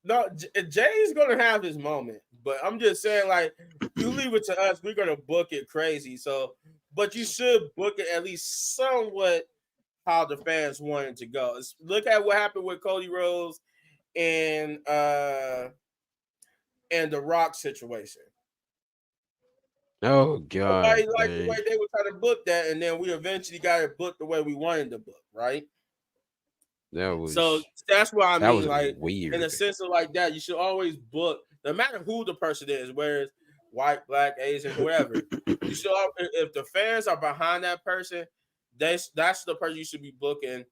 no, Jay's gonna have his moment, but I'm just saying, like, you leave it to us, we're gonna book it crazy. So, but you should book it at least somewhat how the fans want it to go. Look at what happened with Cody Rhodes and the Rock situation. Oh Nobody God, liked the man, way they were trying to book that, and then we eventually got it booked the way we wanted to book, right? that So was that's what I that mean. was Like in a weird. sense of like that, you should always book, no matter who the person is, whether it's white, black, Asian, whoever. You should if the fans are behind that person, that's the person you should be booking.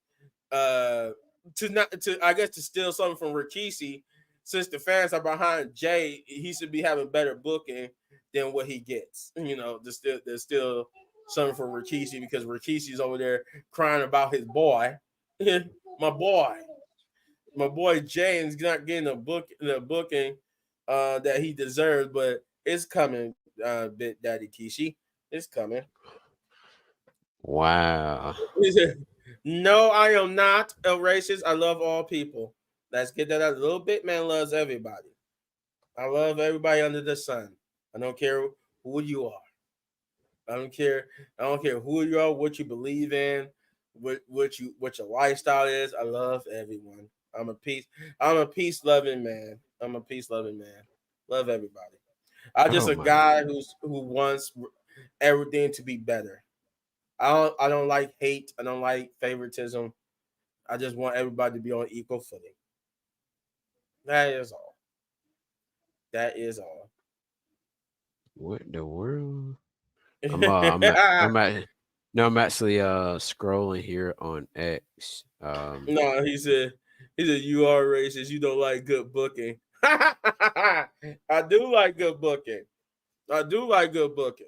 Uh, to not to I guess to steal something from Rikishi, since the fans are behind Jay, he should be having better booking than what he gets. There's still something from Rikishi because Rikishi's over there crying about his boy. my boy, my boy James not getting the booking that he deserves, but it's coming, Bit Daddy Kishi. It's coming. Wow. No, I am not a racist. I love all people. Let's get that out. Little Bit Man loves everybody. I love everybody under the sun. I don't care who you are. I don't care. I don't care who you are, what you believe in, what your lifestyle is. I love everyone. I'm a peace. I'm a peace loving man. I'm a peace loving man. Love everybody. I'm just Oh a my. guy who wants everything to be better. I don't like hate. I don't like favoritism. I just want everybody to be on equal footing. That is all. That is all. What the world? I'm no, I'm actually scrolling here on X. No, he said you are racist. You don't like good booking. I do like good booking. I do like good booking.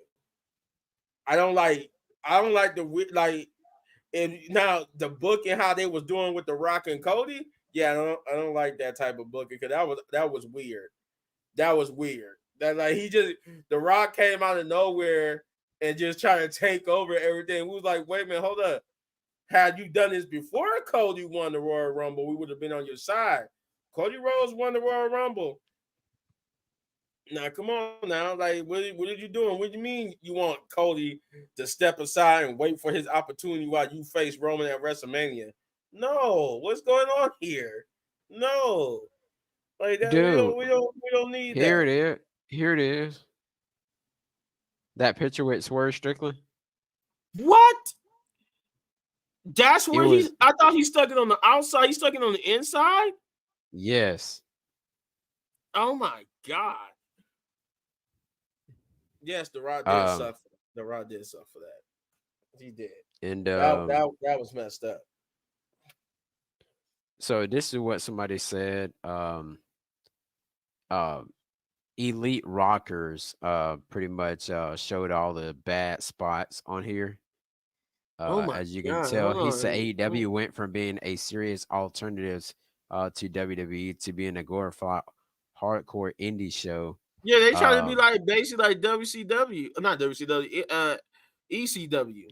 I don't like I don't like the like and now the book and how they was doing with the Rock and Cody. Yeah, I don't like that type of booking because that was weird. That was weird. That like he just the Rock came out of nowhere and just trying to take over everything. We was like, wait a minute, hold up. Had you done this before Cody won the Royal Rumble, we would have been on your side. Cody Rhodes won the Royal Rumble. Now, come on now. Like, what are you doing? What do you mean you want Cody to step aside and wait for his opportunity while you face Roman at WrestleMania? No, what's going on here? No, like that. We don't. Dude, We don't. We don't need here that. it is. Here it is. That picture with Swerve Strickland. What? That's It where he's. was I thought he stuck it on the outside. He stuck it on the inside. yes. Oh my god. Yes, the Rock did Um suffer. The Rock did suffer that. He did. and That was messed up. so this is what somebody said. Uh, Elite Rockers pretty much showed all the bad spots on here. Oh my As you can god. tell, Hold he said on. AEW went from being a serious alternative to WWE to being a glorified hardcore indie show. Yeah, they try to be Um, like basically like WCW, not WCW, ECW.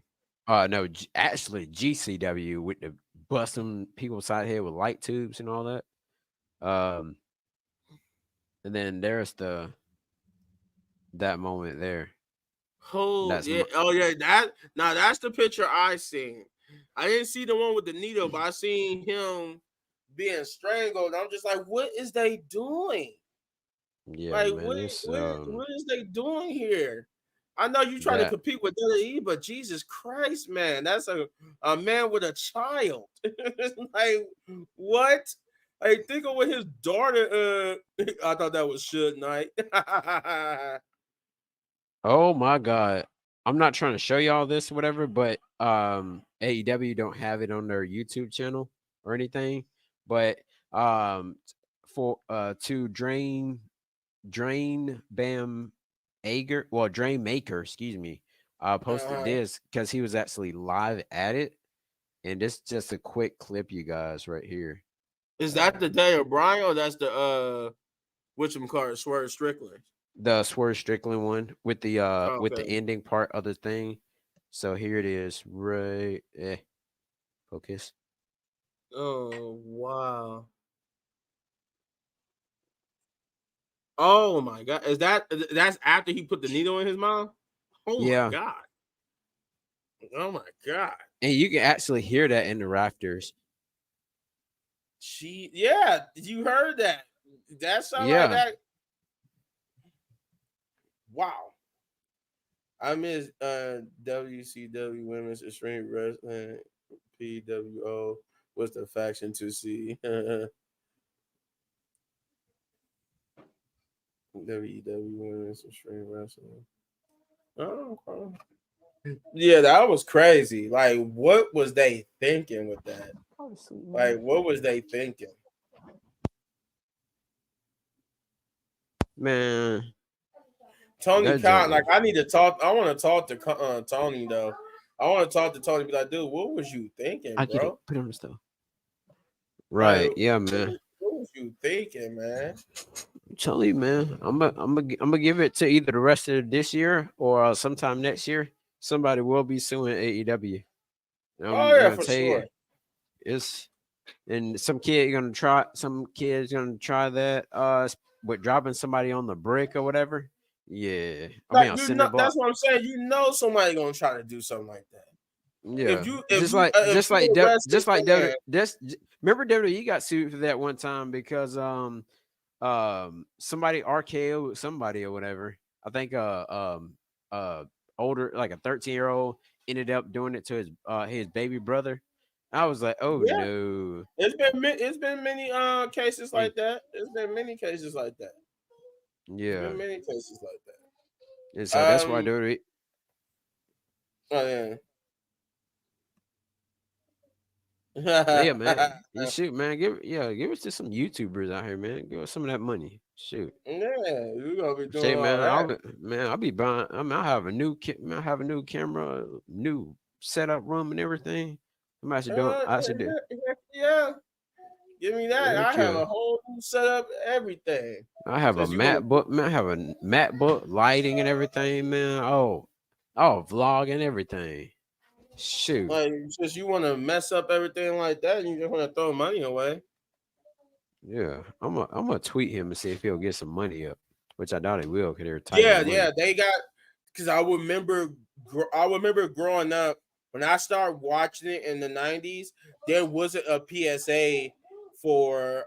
no, actually GCW with the busting people's side head with light tubes and all that. Um, and then there's the that moment there. Oh That's yeah, oh yeah. That's the picture I seen. I didn't see the one with the needle, but I seen him being strangled. I'm just like, what is they doing? yeah, Like, man. It's what is they doing here? I know you trying to that. compete with WWE, but Jesus Christ, man, that's a man with a child. Like, what? Like, think of what his daughter. I thought that was Suge Knight. Oh my god. I'm not trying to show y'all this or whatever, but AEW don't have it on their YouTube channel or anything. But for to Drain Bam Ager, well, Drain Maker, excuse me, posted uh-huh. this because he was actually live at it. And this just a quick clip, you guys, right here. Is that the Um, Day of Brian or that's the whatchamacallit, Swerve Strickland? the Swerve Strickland one with the Okay. ending part of the thing. So here it is, right? Focus. Oh wow. Oh my god. That's after he put the needle in his mouth? Oh my Yeah, god. Oh my god. and you can actually hear that in the rafters. Yeah, you heard that. That sound like Yeah. that. Wow. I miss WCW Women's Extreme Wrestling PWO was the faction to see. WEW Women's Extreme Wrestling. Oh, okay. Yeah, that was crazy. Like, what was they thinking with that? Fall asleep, Like, man. what was they thinking? Man, Tony that joke Khan, like, was I need to talk. I want to talk to Tony though. I want to talk to Tony. Be like, dude, what was you thinking, I get it. bro? Put it on the stove. Like, Right. Yeah, man. what was you thinking, man? I'm telling you, man. I'm gonna give it to either the rest of this year or sometime next year. Somebody will be suing AEW. Oh I'm yeah, gonna for tell you, sure. it's and some kids gonna try that with dropping somebody on the brick or whatever. Yeah, I mean Like a you cinder know, that's block. what I'm saying. You know, somebody gonna try to do something like that. Yeah, If you a wrestling just like fan, remember WWE got sued for that one time because somebody RKO somebody or whatever. I think uh older, like a 13-year-old, ended up doing it to his baby brother. I was like, oh Yeah, no. it's been many cases Mm, like that. It's been many cases like that. It's yeah. been many cases like And that. so that's why WWE. Oh Yeah, yeah. man. You shoot, man. Give us to some YouTubers out here, man. Give us some of that money. Shoot. Yeah, you gonna be doing Say, all man, that. I'll be buying. I mean, I have a I have a new camera, new setup room, and everything. I'm actually doing. I should do. Yeah, give me that. I Heck have yeah. a whole new setup, everything. I have a Since you want to, MacBook, man. I have a MacBook, lighting and everything, man. Vlog and everything. Shoot. like, since you want to mess up everything like that, and you just want to throw money away. Yeah, I'm gonna tweet him and see if he'll get some money up, which I doubt he will, because they're tight Yeah, on yeah, money. they got because I remember growing up when I started watching it in the '90s. There wasn't a PSA for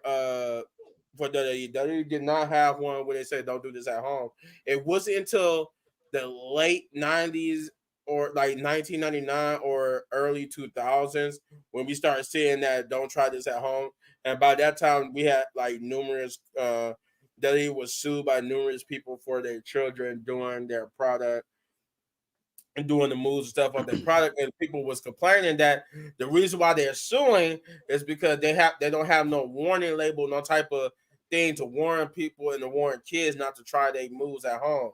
WWE. WWE did not have one where they said don't do this at home. It wasn't until the late '90s or like 1999 or early 2000s when we started seeing that don't try this at home. And by that time, we had like numerous that he was sued by numerous people for their children doing their product and doing the moves and stuff on their product, and people was complaining that the reason why they're suing is because they don't have no warning label, no type of thing to warn people and to warn kids not to try their moves at home.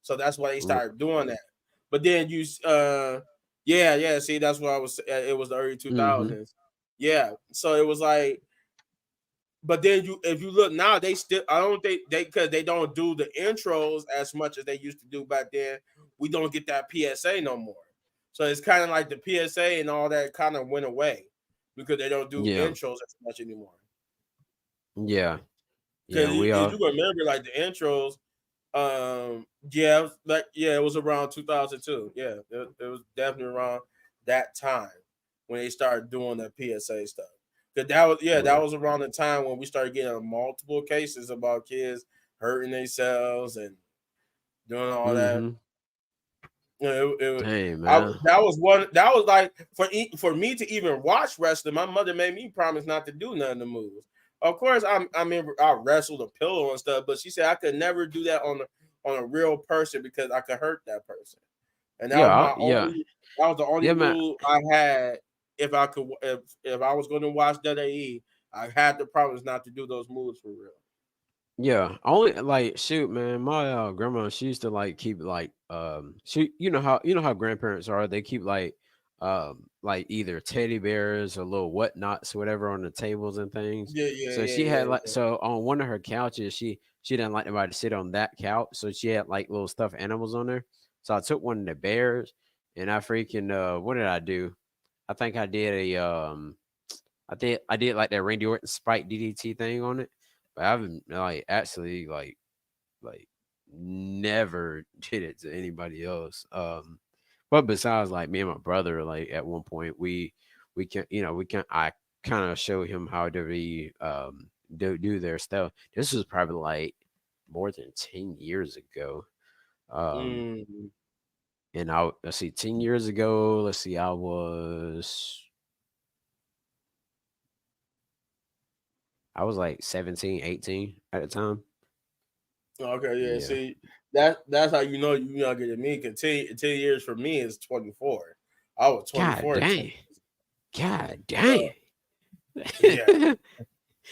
So that's why they R- started doing that. But then yeah, see, that's what I was. It was the early two Mm-hmm. thousands. Yeah, so it was like, but then if you look now, they still I don't think they because they don't do the intros as much as they used to do back then. We don't get that PSA no more. So it's kind of like the PSA and all that kind of went away because they don't do Yeah, intros as much anymore. yeah, yeah. Because We if are. you remember, like the intros, yeah, it was around 2002. Yeah, it was definitely around that time when they started doing the PSA stuff. Cause that Right. was around the time when we started getting multiple cases about kids hurting themselves and doing all that. Mm-hmm. You know, Dang, man. that was one that was like for me to even watch wrestling. My mother made me promise not to do none of the moves. Of course, I remember I wrestled a pillow and stuff, but she said I could never do that on a real person because I could hurt that person, and Yeah, that was the only yeah, man. rule I had. If I was going to watch WWE, I had to promise not to do those moves for real. Yeah, only like shoot, man. My grandma, she used to like keep like she you know how grandparents are. They keep like either teddy bears or little whatnots, whatever, on the tables and things. Yeah, yeah, So yeah, she had yeah, like yeah. so on one of her couches, she didn't like anybody to sit on that couch, so she had like little stuffed animals on there. So I took one of the bears, and I freaking what did I do? I think I did I did like that Randy Orton Spike DDT thing on it, but I haven't like actually like never did it to anybody else. But besides like me and my brother, like at one point we can we can I kind of show him how to be do their stuff. This was probably like more than 10 years ago. Um, Mm. and let's see, 10 years ago. Let's see, I was like 17, 18 at the time. Okay, yeah. Yeah. See, that's how you know you younger than me. Cause 10 years for me is 24. I was God 24 10 dang. God So dang. yeah.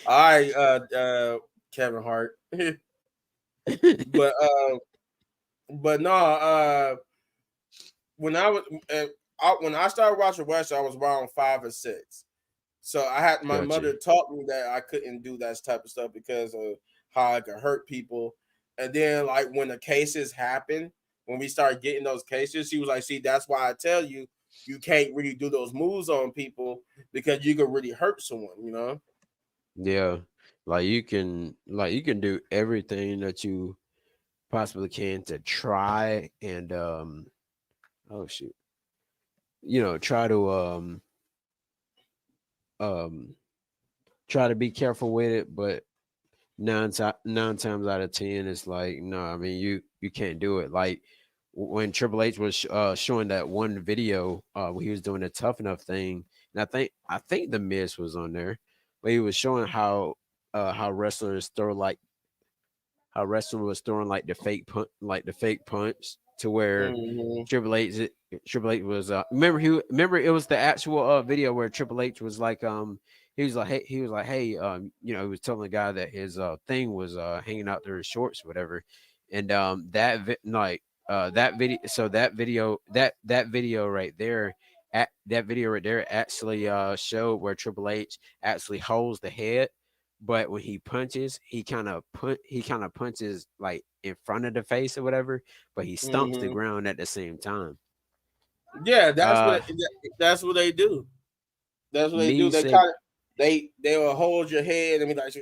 All right, Kevin Hart. but no, when I was when I started watching West, I was around 5 or 6. So I had my Gotcha. mother taught me that I couldn't do that type of stuff because of how I could hurt people. And then like when the cases happened, when we started getting those cases, she was like, "See, that's why I tell you you can't really do those moves on people because you could really hurt someone." You know? Yeah. Like you can do everything that you possibly can to try and oh shoot. Try to um try to be careful with it, but nine times out of ten, it's like no. I mean, you can't do it. Like when Triple H was showing that one video when he was doing the Tough Enough thing, and I think the Miz was on there, but he was showing how wrestlers throw like how wrestling was throwing like the fake punch to where Hmm. Triple H Triple H was remember it was the actual video where Triple H was like he was like hey he was telling the guy that his thing was hanging out through his shorts or whatever, and that video that video right there actually showed where Triple H actually holds the head, but when he punches, he kind of punches like in front of the face or whatever, but he stumps the Hmm. ground at the same time. Yeah, Uh, that's what they do. That's what they do. me They say kind of they will hold your head and be like,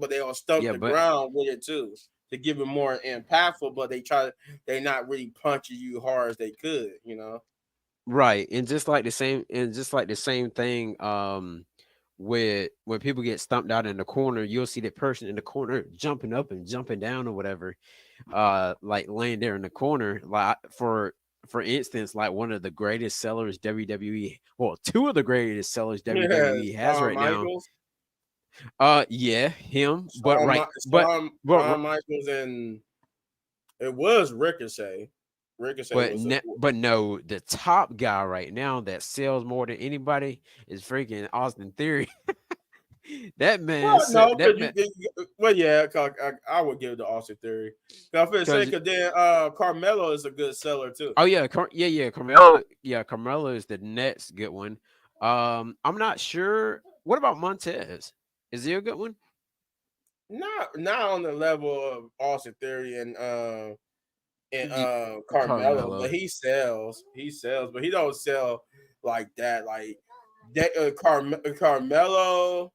but they will stump yeah, the but ground with it too to give it more impactful. But they not really punching you hard as they could. You know. right, and just like the same thing with when people get stumped out in the corner, you'll see that person in the corner jumping up and jumping down or whatever, like laying there in the corner, like for instance, like one of the greatest sellers WWE, well, two of the greatest sellers Yeah, WWE has Shawn right now. Michaels, Yeah, him, but right, Shawn Michaels, and it was Ricochet. Ricochet was a but no, the top guy right now that sells more than anybody is freaking Austin Theory. well, no, That because man, well, yeah, 'cause I would give it to Austin Theory. 'Cause I'm finna say, because because then Carmelo is a good seller too. oh yeah, Carmelo is the next good one. I'm not sure. What about Montez? Is he a good one? Not on the level of Austin Theory and Ye- Carmelo, but Carmelo, he sells, but he don't sell like that. Like that, Carmelo,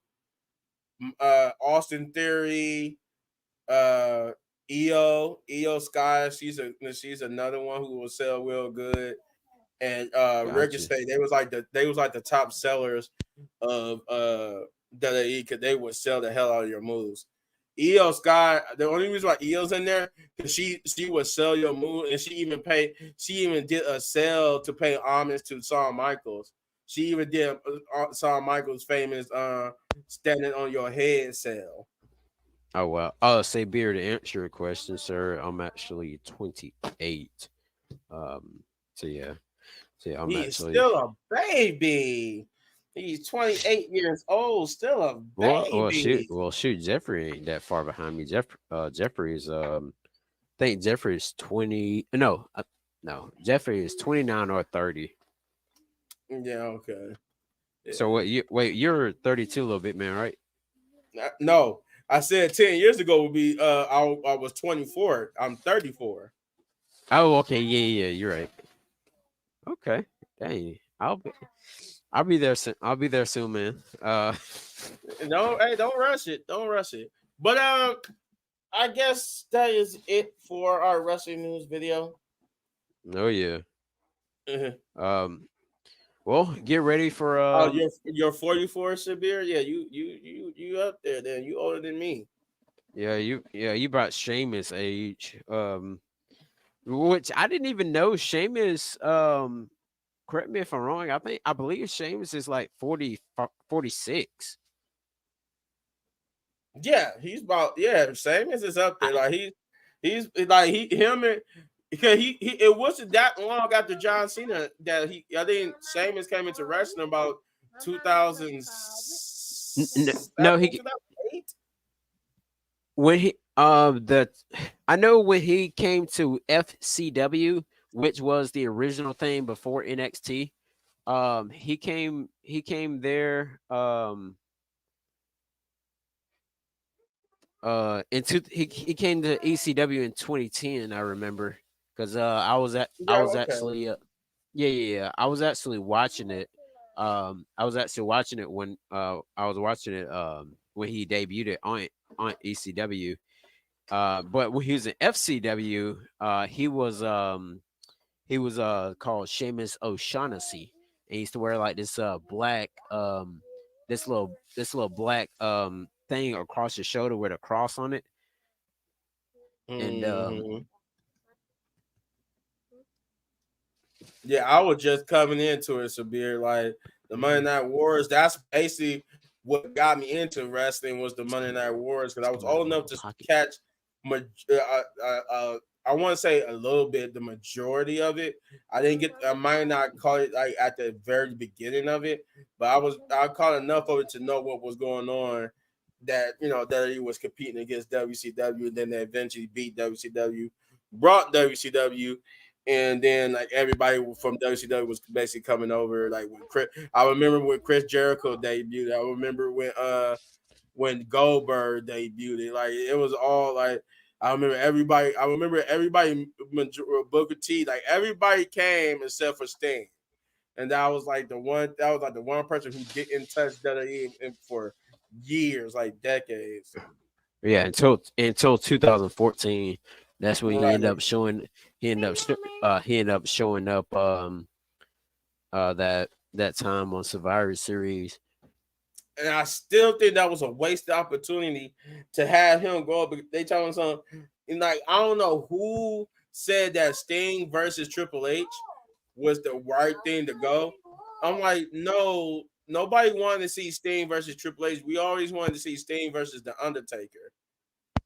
Austin Theory, uh, Io Sky. She's another one who will sell real good. And gotcha. Ricochet, they was like the top sellers of WWE because they would sell the hell out of your moves. Io Sky, the only reason why Io's in there because she would sell your move, and she even did a sale to pay homage to Shawn Michaels. She even did Shawn Michaels' famous standing on your head sale. Oh well. Say beer to answer your question, sir. I'm actually 28. Um. So yeah. So yeah, I'm He's actually still a baby. He's 28 years old, still a baby. well shoot. Jeffrey ain't that far behind me. Jeffrey is I think Jeffrey is 20. No, Jeffrey is 29 or 30. Yeah, okay. So Yeah. what you wait, you're 32 a little bit, man, right? No, I said 10 years ago would be I was 24. I'm 34. Oh, okay, yeah, you're right. Okay. Dang. I'll be there soon. I'll be there soon, man. No, hey, don't rush it. Don't rush it. But I guess that is it for our wrestling news video. oh yeah. Mhm. Um well, get ready for Oh, you're 44, Shabir? Yeah, you up there then. You older than me. you about Sheamus age. Which I didn't even know Sheamus correct me if I'm wrong. I believe Sheamus is like 46. Yeah, he's about same as is up there. Like he's like he him and because he it wasn't that long after John Cena that he I think Sheamus came into wrestling about 2007, No, he 2008. when he the I know when he came to FCW, which was the original thing before NXT. He came there he came to ECW in 2010, I remember, because I Yeah, was okay. actually I was actually watching it. I was actually watching it when he debuted it on ECW. But when he was in FCW, he was called Sheamus O'Shaughnessy. And he used to wear like this black this little black thing across your shoulder with a cross on it, and Hmm. Yeah, I was just coming into it, Sabir. Like the Monday Night Wars, that's basically what got me into wrestling was the Monday Night Wars because I what's was going on old in my enough to pocket? catch. ma- Uh, uh, I want to say a little bit, the majority of it. I didn't get. I might not call it like at the very beginning of it, but I caught enough of it to know what was going on. That that he was competing against WCW, and then they eventually beat WCW, brought WCW, and then like everybody from WCW was basically coming over. Like when Chris, I remember when Chris Jericho debuted. I remember when Goldberg debuted. Like it was all like I remember everybody. I remember everybody. Booker T. Like everybody came except for Sting, and that was like the one. That was like the one person who didn't touch WWE for years, like decades. Yeah, until 2014. That's when he ended Right. up showing. He ended up showing up that time on Survivor Series. And I still think that was a wasted opportunity to have him go up. They tell him something, and like I don't know who said that Sting versus Triple H was the right thing to go. I'm like, no, nobody wanted to see Sting versus Triple H. We always wanted to see Sting versus the Undertaker.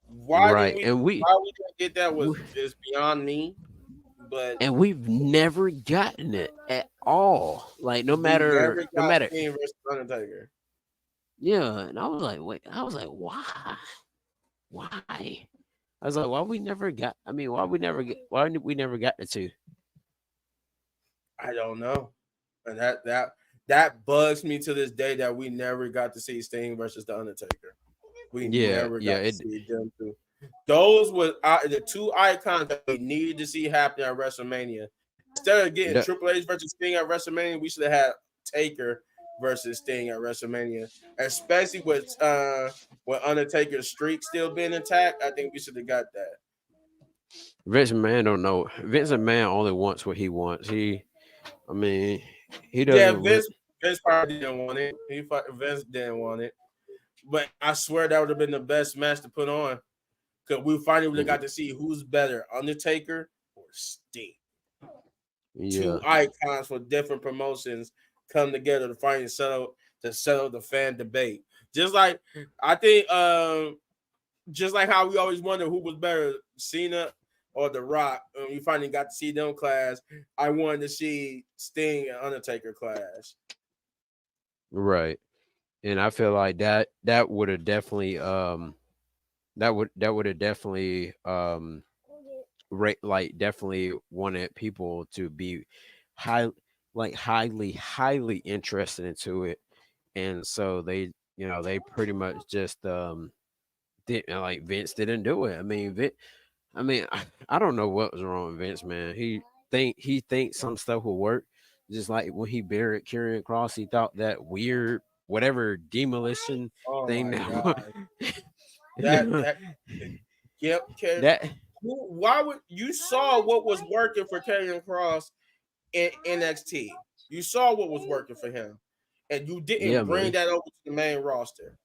Why didn't Right, we? and Why we didn't get that we was is beyond me. But we've never gotten it at all. Like no we matter never no got matter Sting versus Undertaker. yeah, and I was like, wait, I was like, why? Why? I was like, why we never got I mean, why we never got the two? I don't know. And that bugs me to this day that we never got to see Sting versus the Undertaker. We Yeah, never yeah, got to it see them two. Those were the two icons that we needed to see happen at WrestleMania. Instead of getting that, Triple H versus Sting at WrestleMania, we should have had Taker versus Sting at WrestleMania. Especially with Undertaker's streak still being intact, I think we should have got that. Vince McMahon don't know. Vince McMahon only wants what he wants. I mean, he Yeah, doesn't really. Vince probably didn't want it. Vince didn't want it. But I swear that would have been the best match to put on. Because we finally would have got to see who's better, Undertaker or Sting. Two Yeah, icons for different promotions come together to finally settle the fan debate. Just like I think just like how we always wonder who was better, Cena or The Rock. We finally got to see them clash. I wanted to see Sting and Undertaker clash. right. And I feel like that would have definitely that would have definitely definitely wanted people to be high highly interested into it, and so they pretty much just did like Vince didn't do it. I mean I don't know what was wrong with Vince, man. He thinks some stuff will work, just like when he buried Karrion Cross. He thought that weird whatever demolition Oh thing my that god. That yep, that why would you saw what was working for Karrion Cross in NXT? You saw what was working for him, and you yeah, didn't bring man. that over to the main roster.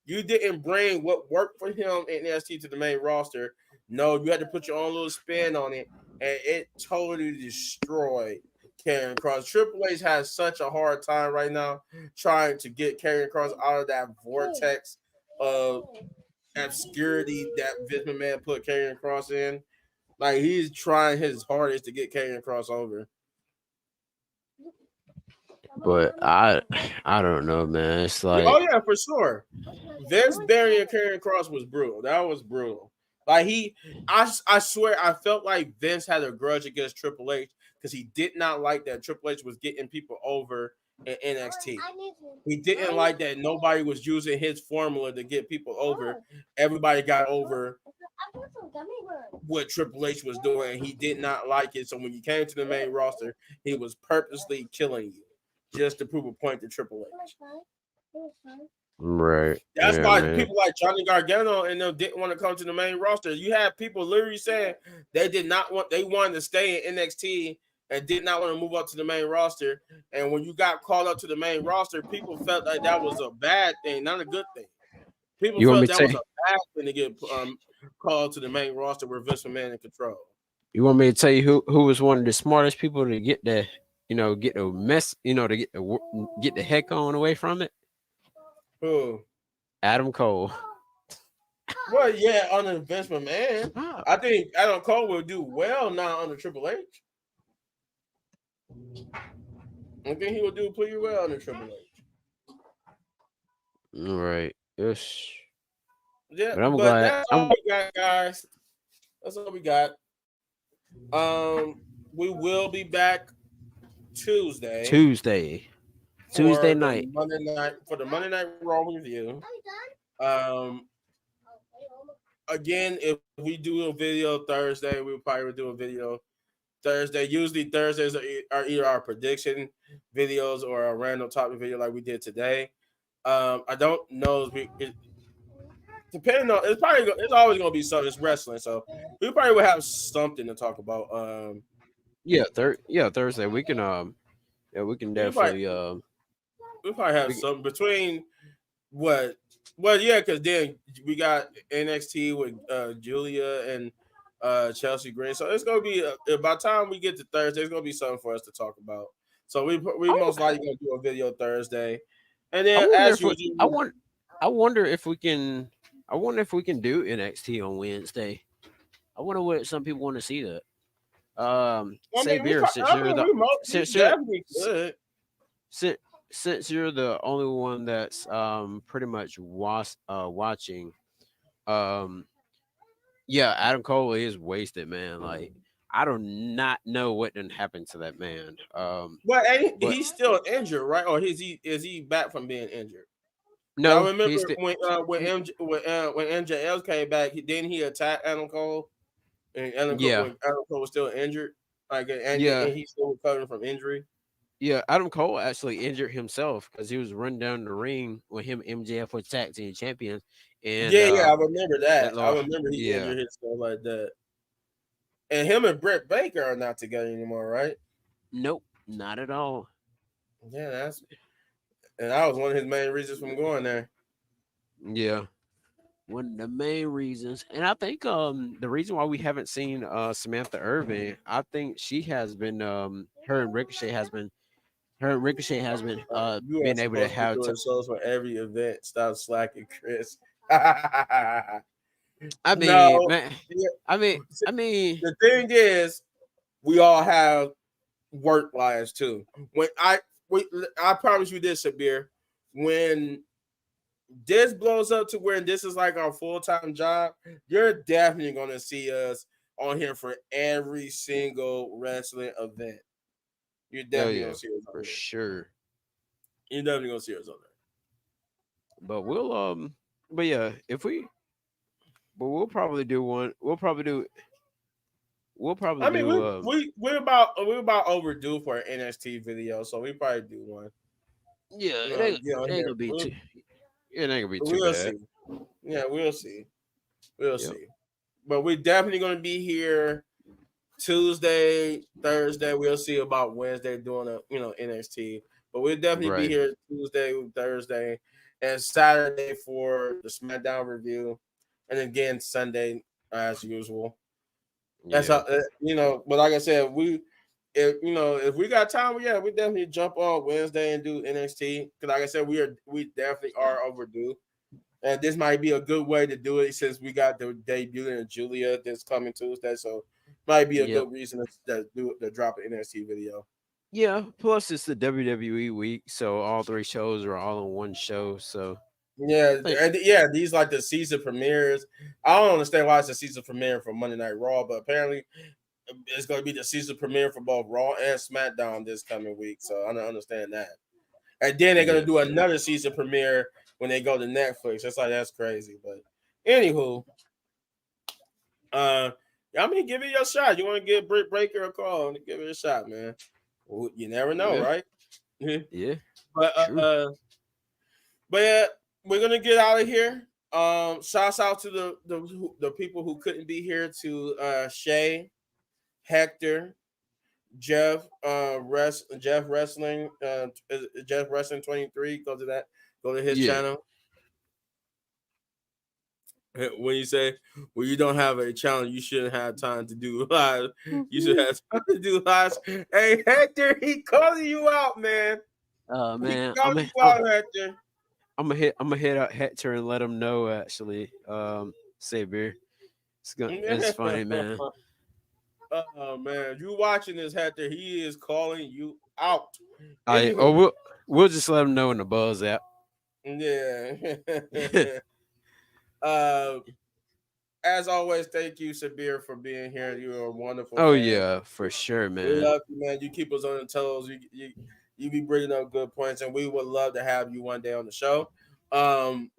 You didn't bring what worked for him in NXT to the main roster. No, you had to put your own little spin on it, and it totally destroyed Karrion Cross. Triple H has such a hard time right now trying to get Karrion Cross out of that vortex of obscurity that Vince McMahon put Karrion Cross in. Like he's trying his hardest to get Karrion Cross over. But I don't know, man. It's Oh like yeah, for sure. Vince burying Karrion Cross was brutal. That was brutal. Like I swear, I felt like Vince had a grudge against Triple H because he did not like that Triple H was getting people over in NXT. He didn't like that nobody was using his formula to get people over. Everybody got over what Triple H was doing. He did not like it. So when you came to the main roster, he was purposely killing you just to prove a point to Triple H. right, That's yeah, why man. people like Johnny Gargano and them didn't want to come to the main roster. You had people literally saying they did not want, they wanted to stay in NXT and did not want to move up to the main roster. And when you got called up to the main roster, people felt like that was a bad thing, not a good thing. People You want me felt to that was a say? bad thing to get called to the main roster with Vince McMahon in control. You want me to tell you who was one of the smartest people to get the get the mess to get the heck on away from it? Who? Adam Cole. Well, yeah, under Vince McMahon, Ah, I think Adam Cole will do well now under Triple H. I think he will do pretty well under Triple H. all right. Yes. Yeah, But I'm but glad. that's all I'm we got, guys. That's all we got. Um, we will be back Tuesday Tuesday. Tuesday for the night. Monday Night Raw review. Um, again, if we do a video Thursday, we'll probably do a video Thursday. Usually Thursdays are either our prediction videos or a random topic video like we did today. I don't know if depending on it's always gonna be something. It's wrestling, so we probably will have something to talk about. Yeah, Thursday. We can We probably definitely we probably have we, something between what well yeah, because then we got NXT with Julia and Chelsea Green, so it's gonna be by the time we get to Thursday, it's gonna be something for us to talk about. So we I, most likely gonna do a video Thursday, and I then wonder as if we, I usual, want I wonder if we can I wonder if we can do NXT on Wednesday. I wonder what some people want to see that. I Say mean we beer since I you're mean the we since you're definitely could. since, since you're the only one that's pretty much watching. um yeah, Adam Cole is wasted, man. Like, I do not know what done happened to that man. But But he's still injured, right? Or is he back from being injured? Cause I no, remember he's still he, when MJL came back, didn't he attack Adam Cole? And yeah. when Adam Cole was still injured, like Yeah, and he's still recovering from injury. yeah, Adam Cole actually injured himself because he was running down the ring with him and MJF were tag team champions, and Yeah, I remember that that. I law, remember he yeah, injured himself like that. And him and Britt Baker are not together anymore, right? nope, not at all. Yeah, and that was one of his main reasons from going there. Yeah, one of the main reasons, and I think the reason why we haven't seen Samantha Irvin, I think she has been her and Ricochet has been You are being able to supposed to be have doing shows for every event. Stop slacking, Chris. I mean, No, man, yeah, I mean, the thing is, we all have work lives too. When I promise you this, Sabir, when this blows up to where this is like our full time job, you're definitely gonna see us on here for every single wrestling event. You're oh definitely gonna yeah, see us on for here. sure. You're definitely gonna see us on But but yeah, if we, but we'll probably there. I mean, do we're about overdue for an NXT video, so we probably do one. yeah, Get on it ain't here. gonna be too it ain't gonna be too We'll bad. see. Yeah, we'll see. We'll Yep. see. But we're definitely gonna be here Tuesday, Thursday. We'll see about Wednesday doing a NXT. But we'll definitely be Right. here Tuesday, Thursday, and Saturday for the SmackDown review, and again Sunday as usual. That's how Yeah. But like I said, if we got time, yeah, we definitely jump on Wednesday and do NXT. Because like I said, we definitely are overdue. And this might be a good way to do it since we got the debut in Julia this coming Tuesday. So might be a Yep. good reason to drop an NXT video. Yeah. Plus, it's the WWE week, so all three shows are all in one show. So Yeah, I think, and yeah, these like the season premieres. I don't understand why it's a season premiere for Monday Night Raw, but apparently it's going to be the season premiere for both Raw and SmackDown this coming week. So I don't understand that. And then they're going yeah, to do another season premiere when they go to Netflix. It's like that's crazy. But anywho, Uh, I mean, give it your shot. You want to give Britt Breaker a call and give it a shot, man. Well, you never know, yeah, right? yeah. but True. but yeah, we're gonna get out of here. Shouts out to the people who couldn't be here to Shay, Hector, Jeff Wrestling, Jeff Wrestling 23. Go to that. Go to his Yeah. channel. When you say, well, you don't have a challenge, you shouldn't have time to do live. You should have time to do lives. Hey, Hector, he calling you out, man. He Man, calling you out, Hector. I'm gonna hit up Hector and let him know. Actually, Saber, it's funny, man. Oh man, you watching this, Hector? He is calling you out. I Anywho, we'll just let him know in the Buzz app. yeah. uh, as always, thank you, Sabir, for being here. You're a wonderful Oh fan. yeah, for sure, We man. love you, man. You keep us on the toes. You be bringing up good points, and we would love to have you one day on the show. Um,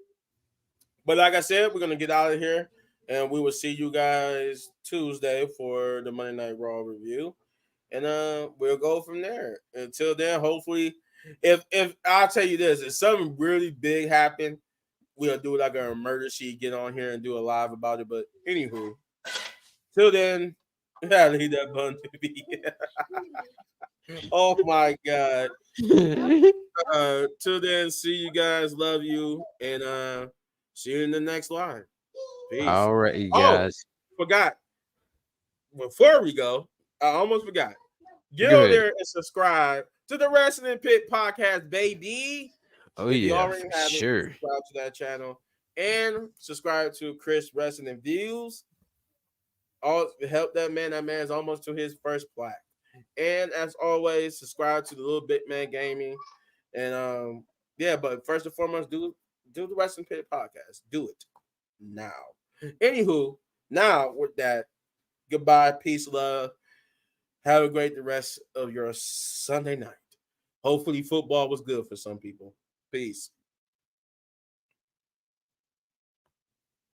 but like I said, we're gonna get out of here, and we will see you guys Tuesday for the Monday Night Raw review, and we'll go from there. Until then, hopefully, if I'll tell you this, if something really big happen, we'll do like an emergency, get on here and do a live about it. But anywho, till then, yeah, leave that bun to be. Oh my god. Till then, see you guys. Love you. And see you in the next line. Peace. All right, you Oh, guys. forgot. Before we go, I almost forgot. Get Go over ahead. there and subscribe to the Wrestling Pit Podcast, baby. Oh If you yeah, already for haven't, sure. subscribe to that channel and subscribe to Chris Wrestling Views. All help that man. That man's almost to his first plaque. And as always, subscribe to the Little Bit Man Gaming. And yeah, but first and foremost, do the Wrestling Pit podcast. Do it now. Anywho, now with that, goodbye, peace, love. Have a great the rest of your Sunday night. Hopefully, football was good for some people. Peace.